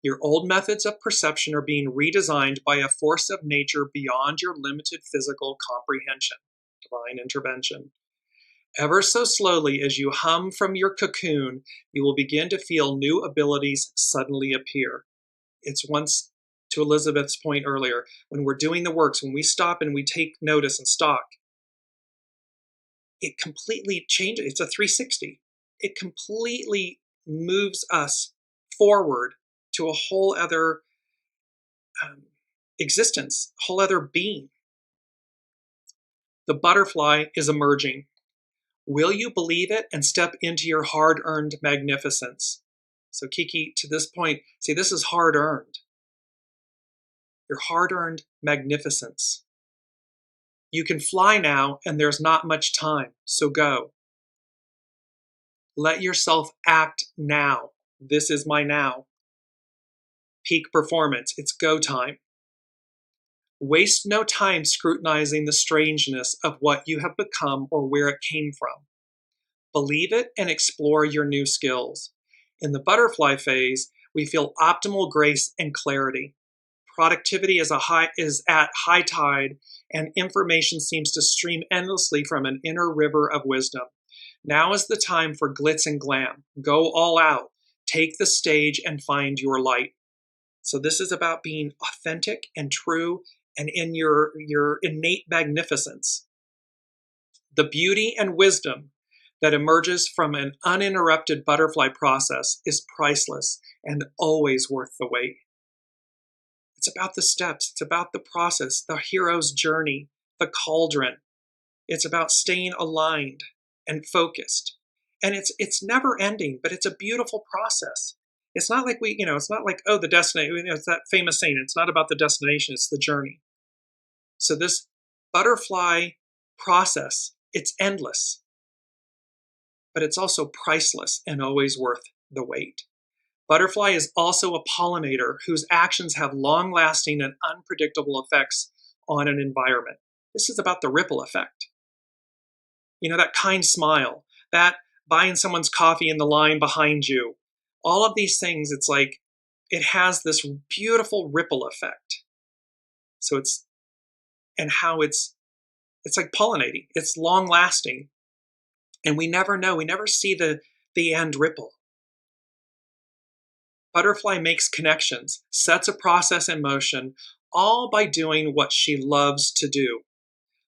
Your old methods of perception are being redesigned by a force of nature beyond your limited physical comprehension. Divine intervention. Ever so slowly, as you hum from your cocoon, you will begin to feel new abilities suddenly appear. It's once, to Elizabeth's point earlier, when we're doing the works, when we stop and we take notice and stock, it completely changes. It's a 360. It completely moves us forward to a whole other existence, whole other being. The butterfly is emerging. Will you believe it and step into your hard-earned magnificence? So Kiki, to this point, see, this is hard-earned. Your hard-earned magnificence. You can fly now, and there's not much time, so go. Let yourself act now. This is my now. Peak performance. It's go time. Waste no time scrutinizing the strangeness of what you have become or where it came from. Believe it and explore your new skills. In the butterfly phase, we feel optimal grace and clarity. Productivity is at high tide, and information seems to stream endlessly from an inner river of wisdom. Now is the time for glitz and glam. Go all out. Take the stage and find your light. So this is about being authentic and true and in your innate magnificence. The beauty and wisdom that emerges from an uninterrupted butterfly process is priceless and always worth the wait. It's about the steps. It's about the process, the hero's journey, the cauldron. It's about staying aligned and focused. And it's never ending, but it's a beautiful process. It's not like it's not like, oh, the destination, it's that famous saying, it's not about the destination, it's the journey. So this butterfly process, it's endless, but it's also priceless and always worth the wait. Butterfly is also a pollinator whose actions have long-lasting and unpredictable effects on an environment. This is about the ripple effect. That kind smile, that buying someone's coffee in the line behind you, all of these things, it's like it has this beautiful ripple effect. So it's and how it's like pollinating. It's long lasting. And we never know. We never see the end ripple. Butterfly makes connections, sets a process in motion, all by doing what she loves to do.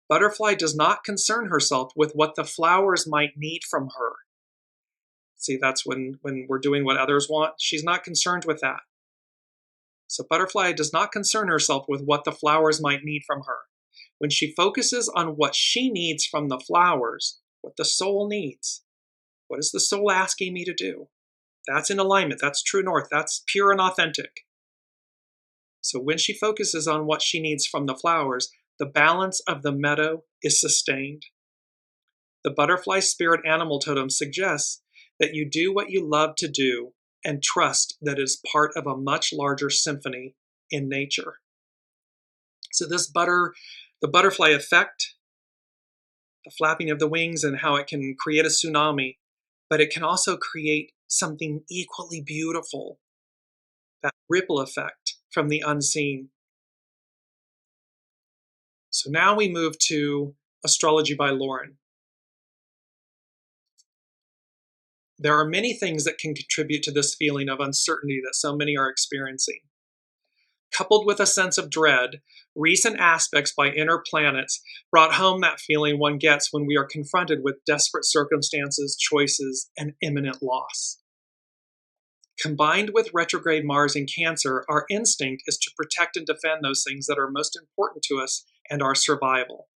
Butterfly does not concern herself with what the flowers might need from her. See, that's when we're doing what others want. She's not concerned with that. So Butterfly does not concern herself with what the flowers might need from her. When she focuses on what she needs from the flowers, what the soul needs, what is the soul asking me to do? That's in alignment. That's true north. That's pure and authentic. So when she focuses on what she needs from the flowers, the balance of the meadow is sustained. The butterfly spirit animal totem suggests that you do what you love to do and trust that it is part of a much larger symphony in nature. So the butterfly effect, the flapping of the wings and how it can create a tsunami, but it can also create something equally beautiful, that ripple effect from the unseen. So now we move to Astrology by Lauren. There are many things that can contribute to this feeling of uncertainty that so many are experiencing. Coupled with a sense of dread, recent aspects by inner planets brought home that feeling one gets when we are confronted with desperate circumstances, choices, and imminent loss. Combined with retrograde Mars in Cancer, our instinct is to protect and defend those things that are most important to us and our survival.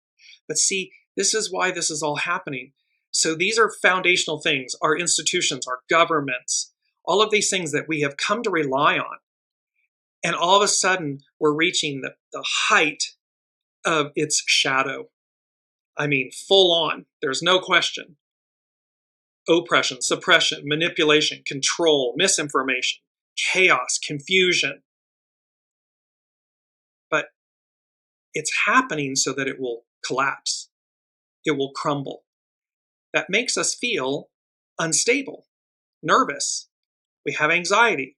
But see, this is why this is all happening. So these are foundational things, our institutions, our governments, all of these things that we have come to rely on. And all of a sudden, we're reaching the height of its shadow. I mean, full on, there's no question. Oppression, suppression, manipulation, control, misinformation, chaos, confusion. But it's happening so that it will collapse. It will crumble. That makes us feel unstable, nervous. We have anxiety.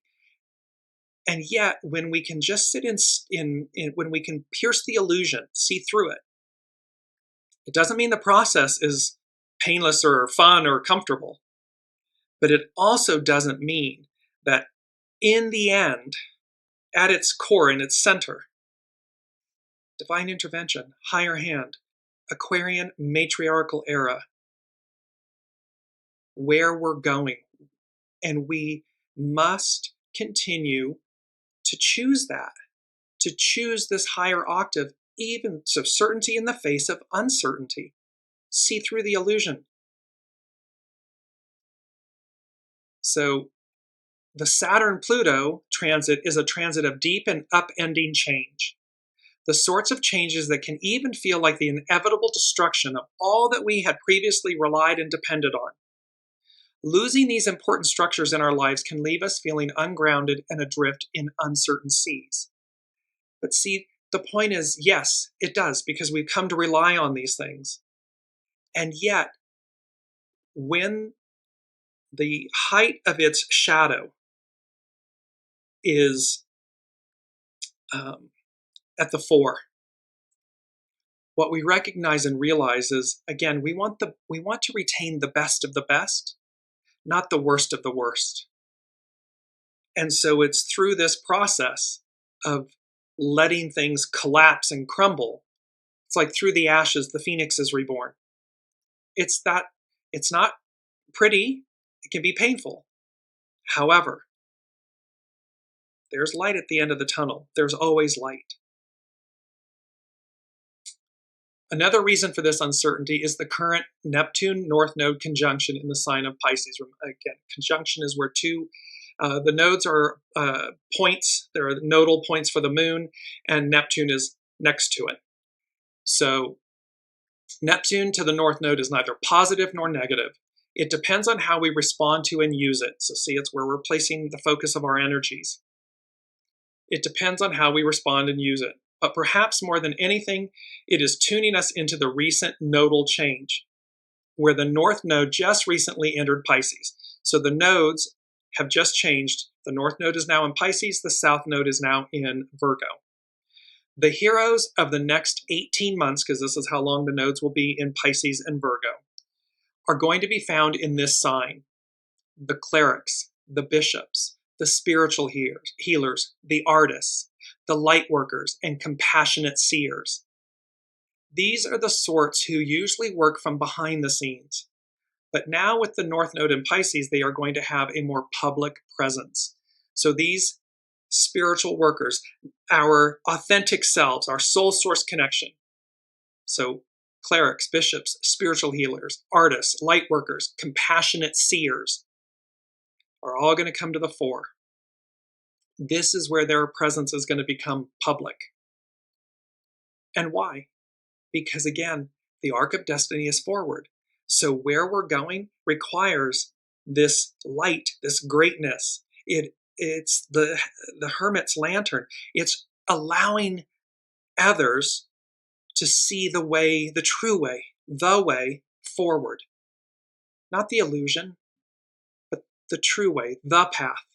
And yet, when we can just sit when we can pierce the illusion, see through it, it doesn't mean the process is painless or fun or comfortable. But it also doesn't mean that in the end, at its core, in its center, divine intervention, higher hand, Aquarian matriarchal era, where we're going. And we must continue to choose that, to choose this higher octave, even so certainty in the face of uncertainty. See through the illusion. So the Saturn-Pluto transit is a transit of deep and upending change. The sorts of changes that can even feel like the inevitable destruction of all that we had previously relied and depended on. Losing these important structures in our lives can leave us feeling ungrounded and adrift in uncertain seas. But see, the point is, yes, it does, because we've come to rely on these things. And yet, when the height of its shadow is at the fore, what we recognize and realize is, again, we want to retain the best of the best, not the worst of the worst. And so it's through this process of letting things collapse and crumble. It's like through the ashes, the phoenix is reborn. It's not pretty. It can be painful. However, there's light at the end of the tunnel. There's always light. Another reason for this uncertainty is the current Neptune North Node conjunction in the sign of Pisces. Again, conjunction is where the nodes are points. There are nodal points for the moon, and Neptune is next to it. So Neptune to the North Node is neither positive nor negative. It depends on how we respond to and use it. So see, it's where we're placing the focus of our energies. It depends on how we respond and use it. But perhaps more than anything, it is tuning us into the recent nodal change, where the North Node just recently entered Pisces. So the nodes have just changed. The North Node is now in Pisces, the South Node is now in Virgo. The heroes of the next 18 months, because this is how long the nodes will be in Pisces and Virgo, are going to be found in this sign. The clerics, the bishops, the spiritual healers, the artists, the light workers, and compassionate seers. These are the sorts who usually work from behind the scenes. But now with the North Node in Pisces, they are going to have a more public presence. So these spiritual workers, our authentic selves, our soul source connection. So clerics, bishops, spiritual healers, artists, light workers, compassionate seers are all going to come to the fore. This is where their presence is going to become public. And why? Because again, the arc of destiny is forward. So where we're going requires this light, this greatness. It's the hermit's lantern. It's allowing others to see the way, the true way, the way forward. Not the illusion, but the true way, the path.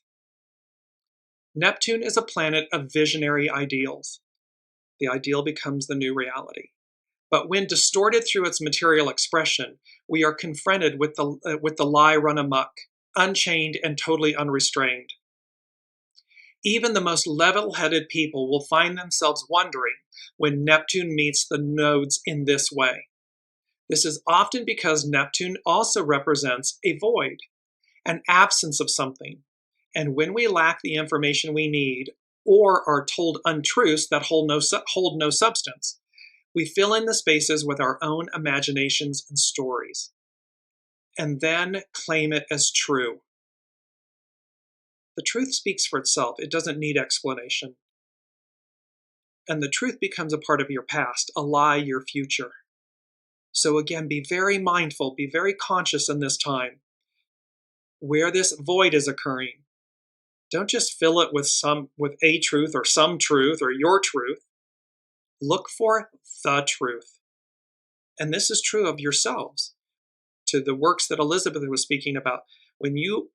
Neptune is a planet of visionary ideals. The ideal becomes the new reality. But when distorted through its material expression, we are confronted with the lie run amok, unchained and totally unrestrained. Even the most level-headed people will find themselves wondering when Neptune meets the nodes in this way. This is often because Neptune also represents a void, an absence of something. And when we lack the information we need or are told untruths that hold no substance, we fill in the spaces with our own imaginations and stories, and then claim it as true. The truth speaks for itself. It doesn't need explanation. And the truth becomes a part of your past, a lie your future. So again, be very mindful, be very conscious in this time where this void is occurring. Don't just fill it with a truth or some truth or your truth. Look for the truth. And this is true of yourselves. To the works that Elizabeth was speaking about, when you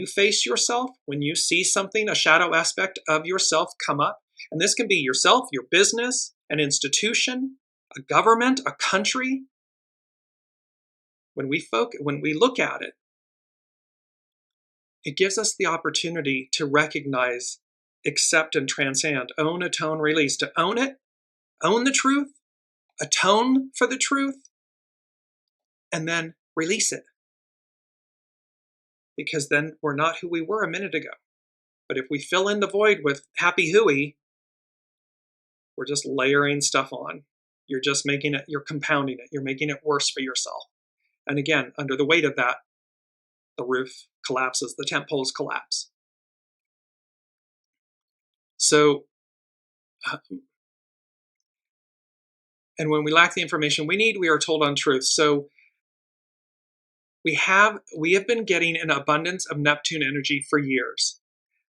face yourself, when you see something, a shadow aspect of yourself come up, and this can be yourself, your business, an institution, a government, a country. When we look at it, it gives us the opportunity to recognize, accept, and transcend, own, atone, release, to own it, own the truth, atone for the truth, and then release it. Because then we're not who we were a minute ago. But if we fill in the void with happy hooey, we're just layering stuff on. You're just you're compounding it. You're making it worse for yourself. And again, under the weight of that, the roof collapses, the tent poles collapse. So, and when we lack the information we need, we are told untruths. So we have been getting an abundance of Neptune energy for years.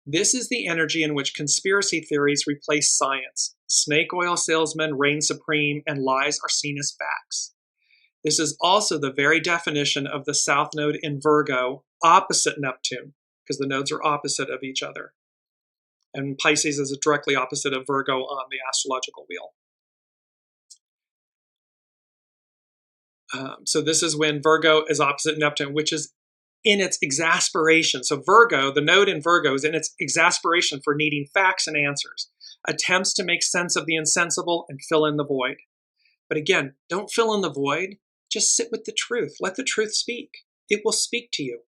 This is the energy in which conspiracy theories replace science. Snake oil salesmen reign supreme and lies are seen as facts. This is also the very definition of the South Node in Virgo, opposite Neptune, because the nodes are opposite of each other. And Pisces is directly opposite of Virgo on the astrological wheel. So this is when Virgo is opposite Neptune, which is in its exasperation. So Virgo, the node in Virgo, is in its exasperation for needing facts and answers, attempts to make sense of the insensible and fill in the void. But again, don't fill in the void. Just sit with the truth. Let the truth speak. It will speak to you.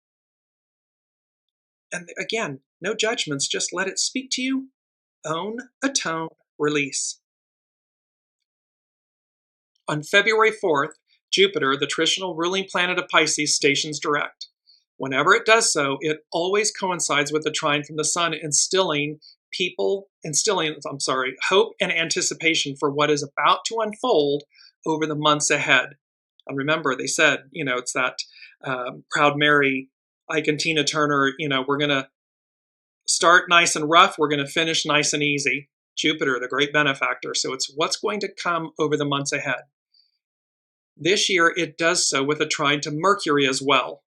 And again, no judgments. Just let it speak to you. Own, atone, release. On February 4th, Jupiter, the traditional ruling planet of Pisces, stations direct. Whenever it does so, it always coincides with the trine from the sun, instilling hope and anticipation for what is about to unfold over the months ahead. And remember, they said, it's that Proud Mary, Ike and Tina Turner, we're going to start nice and rough, we're going to finish nice and easy. Jupiter, the great benefactor. So it's what's going to come over the months ahead. This year, it does so with a trine to Mercury as well.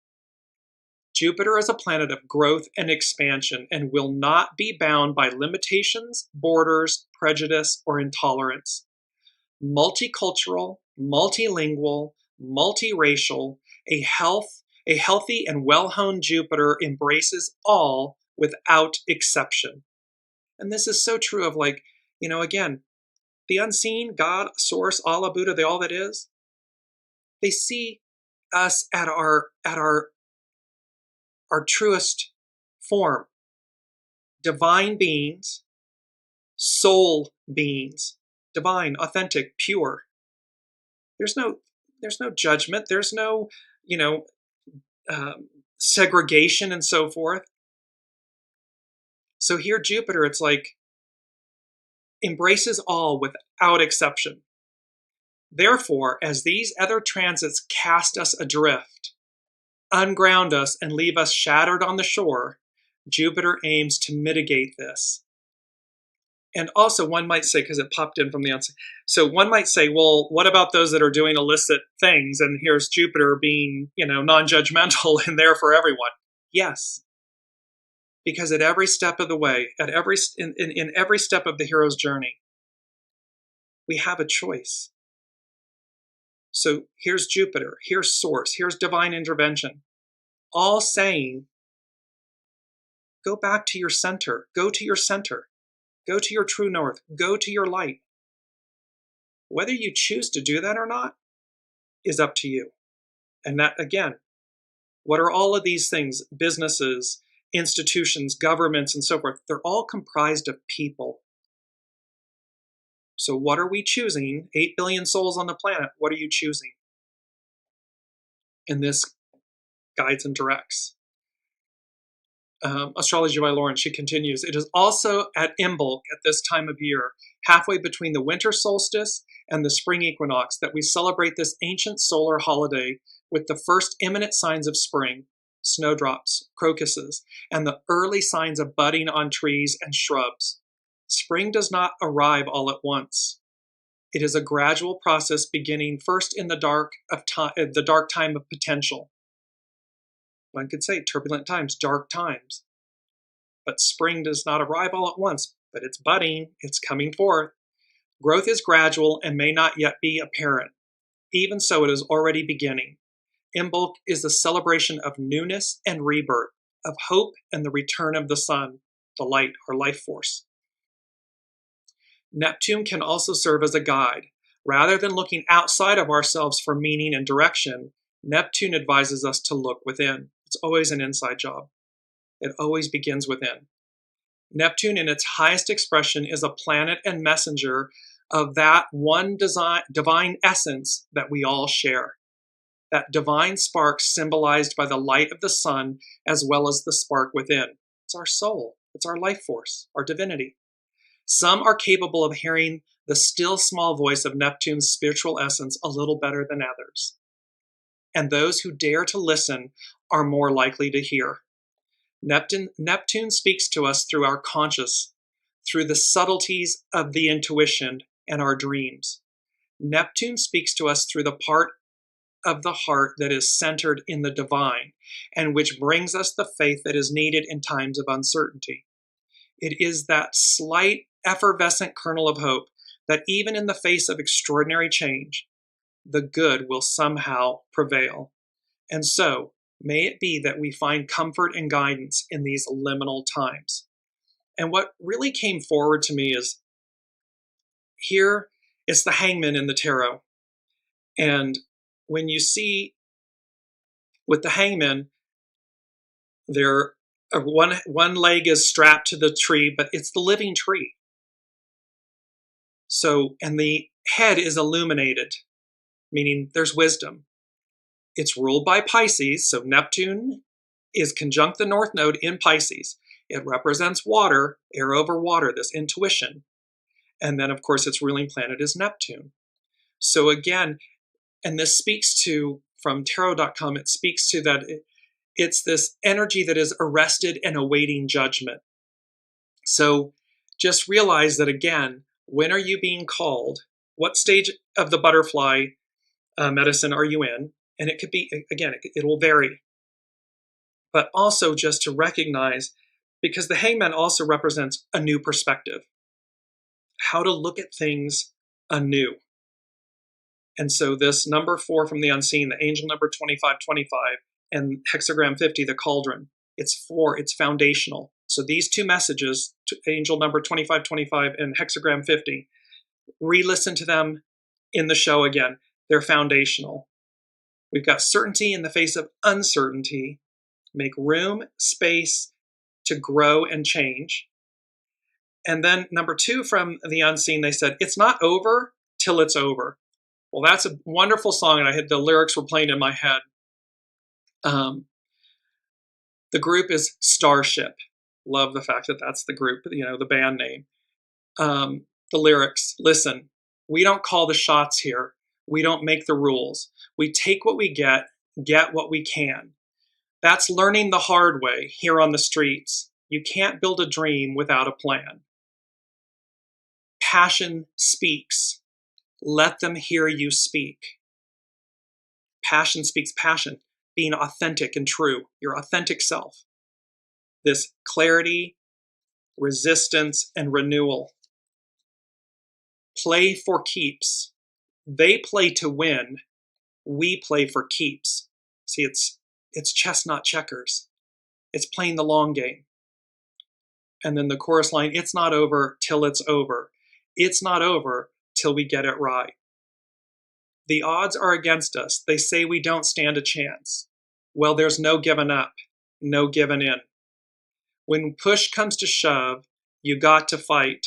Jupiter is a planet of growth and expansion and will not be bound by limitations, borders, prejudice, or intolerance. Multicultural, multilingual, multiracial, a healthy and well-honed Jupiter embraces all without exception. And this is so true of, like, again, the unseen, God, Source, Allah, Buddha, the all that is, they see us at our truest form. Divine beings, soul beings, divine, authentic, pure. There's no judgment. There's no, segregation and so forth. So here, Jupiter, it's like embraces all without exception. Therefore, as these other transits cast us adrift, unground us, and leave us shattered on the shore, Jupiter aims to mitigate this. And also, one might say, because it popped in from the outside, so one might say, well, what about those that are doing illicit things? And here's Jupiter being, non-judgmental and there for everyone. Yes, because at every step of the way, in every step of the hero's journey, we have a choice. So here's Jupiter, here's Source, here's divine intervention, all saying, go back to your center, go to your center. Go to your true north. Go to your light. Whether you choose to do that or not is up to you. And that, again, what are all of these things? Businesses, institutions, governments, and so forth. They're all comprised of people. So what are we choosing? 8 billion souls on the planet. What are you choosing? And this guides and directs. Astrology by Lauren, she continues, it is also at Imbolc at this time of year, halfway between the winter solstice and the spring equinox, that we celebrate this ancient solar holiday with the first imminent signs of spring, snowdrops, crocuses, and the early signs of budding on trees and shrubs. Spring does not arrive all at once. It is a gradual process beginning first in the dark time of potential. One could say turbulent times, dark times. But spring does not arrive all at once, but it's budding, it's coming forth. Growth is gradual and may not yet be apparent. Even so, it is already beginning. Imbolc is the celebration of newness and rebirth, of hope and the return of the sun, the light, our life force. Neptune can also serve as a guide. Rather than looking outside of ourselves for meaning and direction, Neptune advises us to look within. It's always an inside job. It always begins within. Neptune, in its highest expression, is a planet and messenger of that one divine essence that we all share. That divine spark symbolized by the light of the sun, as well as the spark within. It's our soul. It's our life force, our divinity. Some are capable of hearing the still small voice of Neptune's spiritual essence a little better than others. And those who dare to listen are more likely to hear. Neptune speaks to us through our conscious, through the subtleties of the intuition and our dreams. Neptune speaks to us through the part of the heart that is centered in the divine, and which brings us the faith that is needed in times of uncertainty. It is that slight, effervescent kernel of hope that even in the face of extraordinary change, the good will somehow prevail. And so, may it be that we find comfort and guidance in these liminal times. And what really came forward to me is, here is the hangman in the tarot. And when you see with the hangman, one leg is strapped to the tree, but it's the living tree. So, and the head is illuminated, meaning there's wisdom. It's ruled by Pisces, so Neptune is conjunct the North Node in Pisces. It represents water, air over water, this intuition. And then, of course, its ruling planet is Neptune. So again, and this speaks to, from tarot.com, it speaks to that it's this energy that is arrested and awaiting judgment. So just realize that, again, when are you being called? What stage of the butterfly medicine are you in? And it could be, again, it will vary. but also just to recognize, because the hangman also represents a new perspective, how to look at things anew. And so this number 4 from the unseen, the angel number 2525, and hexagram 50, the cauldron, it's 4, it's foundational. So these two messages, angel number 2525 and hexagram 50, re-listen to them in the show again. They're foundational. We've got certainty in the face of uncertainty. Make room, space to grow and change. And then number 2 from the unseen, they said, it's not over till it's over. Well, that's a wonderful song, and I had the lyrics were playing in my head. The group is Starship. Love the fact that that's the group, the band name. The lyrics, listen, we don't call the shots here. We don't make the rules. We take what we get what we can. That's learning the hard way here on the streets. You can't build a dream without a plan. Passion speaks. Let them hear you speak. Passion speaks passion, being authentic and true, your authentic self. This clarity, resistance, and renewal. Play for keeps. They play to win. We play for keeps. See, it's chess, not checkers. It's playing the long game. And then the chorus line, it's not over till it's over. It's not over till we get it right. The odds are against us. They say we don't stand a chance. Well, there's no giving up, no giving in. When push comes to shove, you got to fight.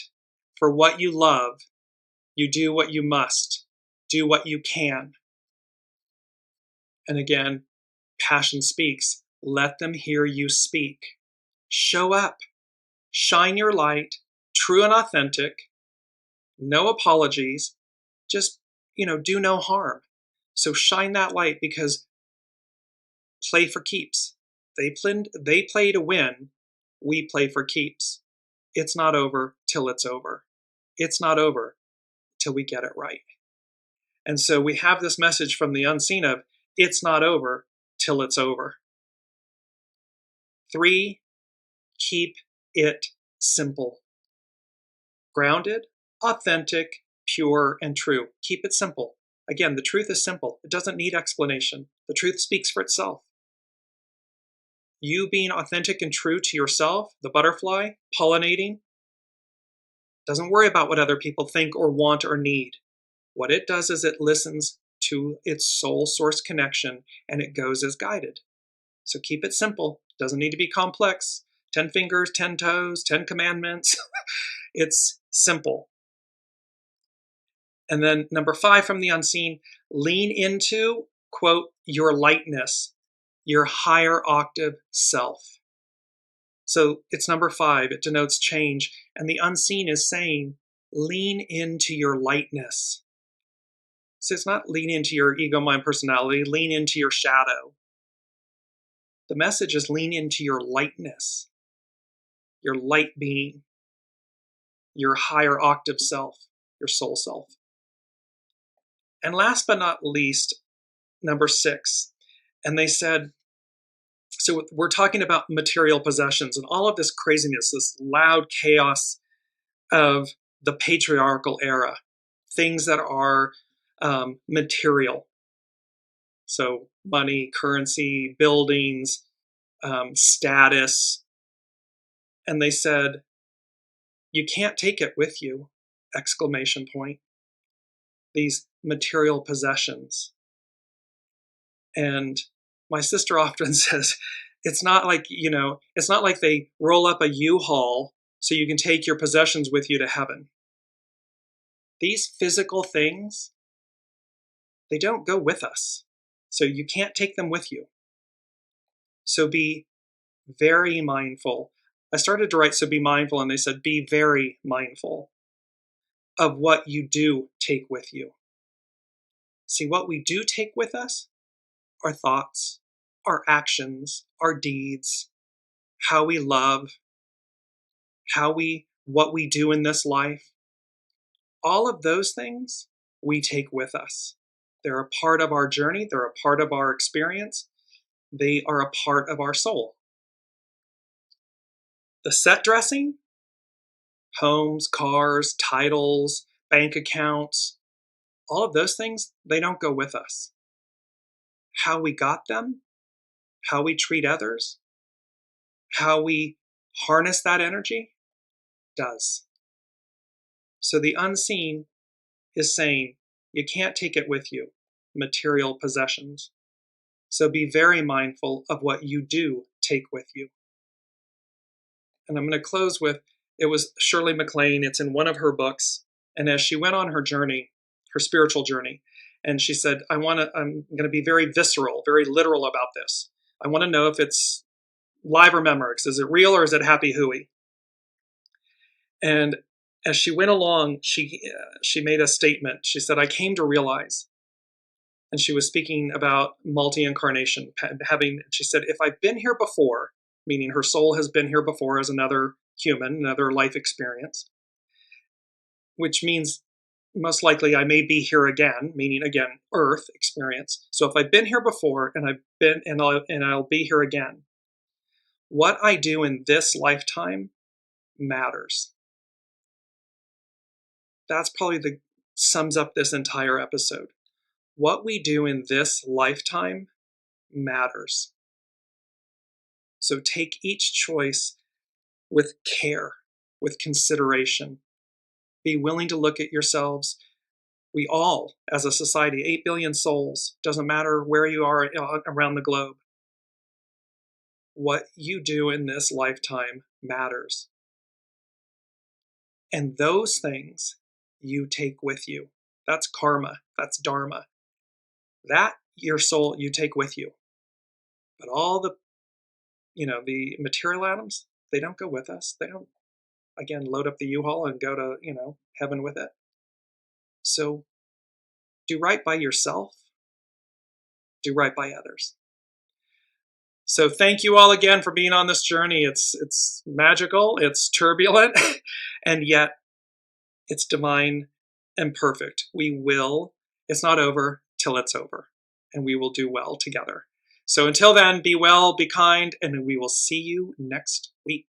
For what you love, you do what you must, do what you can. And again, passion speaks. Let them hear you speak. Show up. Shine your light, true and authentic. No apologies. Just, do no harm. So shine that light, because play for keeps. They play to win. We play for keeps. It's not over till it's over. It's not over till we get it right. And so we have this message from the unseen of, it's not over till it's over. 3, keep it simple. Grounded, authentic, pure, and true. Keep it simple. Again, the truth is simple. It doesn't need explanation. The truth speaks for itself. You being authentic and true to yourself, the butterfly, pollinating, doesn't worry about what other people think or want or need. What it does is it listens to its soul source connection, and it goes as guided. So keep it simple. Doesn't need to be complex. 10 fingers, 10 toes, 10 commandments. It's simple. And then number 5 from the unseen, lean into, quote, your lightness, your higher octave self. So it's number 5. It denotes change. And the unseen is saying, lean into your lightness. So it's not lean into your ego, mind, personality, lean into your shadow. The message is lean into your lightness, your light being, your higher octave self, your soul self. And last but not least, number 6. And they said, so we're talking about material possessions and all of this craziness, this loud chaos of the patriarchal era, things that are material. So money, currency, buildings, status. And they said, you can't take it with you, exclamation point. These material possessions. And my sister often says, it's not like, it's not like they roll up a U-Haul so you can take your possessions with you to heaven. These physical things, they don't go with us. So you can't take them with you. So be very mindful. I started to write, so be mindful, and they said, be very mindful of what you do take with you. See, what we do take with us, our thoughts, our actions, our deeds, how we love, what we do in this life, all of those things we take with us. They're a part of our journey. They're a part of our experience. They are a part of our soul. The set dressing, homes, cars, titles, bank accounts, all of those things, they don't go with us. How we got them, how we treat others, how we harness that energy does. So the unseen is saying, you can't take it with you, material possessions. So be very mindful of what you do take with you. And I'm going to close with, it was Shirley MacLaine, it's in one of her books. And as she went on her journey, her spiritual journey, and she said, I'm going to be very visceral, very literal about this. I want to know if it's live or Memorex. Is it real or is it happy hooey? And as she went along, she made a statement. She said, I came to realize, and she was speaking about multi-incarnation, she said, if I've been here before, meaning her soul has been here before as another human, another life experience, which means most likely I may be here again, meaning again, Earth experience. So if I've been here before and I'll be here again, what I do in this lifetime matters. That's probably sums up this entire episode. What we do in this lifetime matters. So take each choice with care, with consideration. Be willing to look at yourselves. We all, as a society, 8 billion souls, doesn't matter where you are around the globe. What you do in this lifetime matters. And those things you take with you. That's karma. That's dharma. That, your soul, you take with you. But all the material atoms, they don't go with us. They don't, again, load up the U-Haul and go to, heaven with it. So do right by yourself. Do right by others. So thank you all again for being on this journey. It's magical, it's turbulent, and yet it's divine and perfect. It's not over till it's over, and we will do well together. So until then, be well, be kind, and we will see you next week.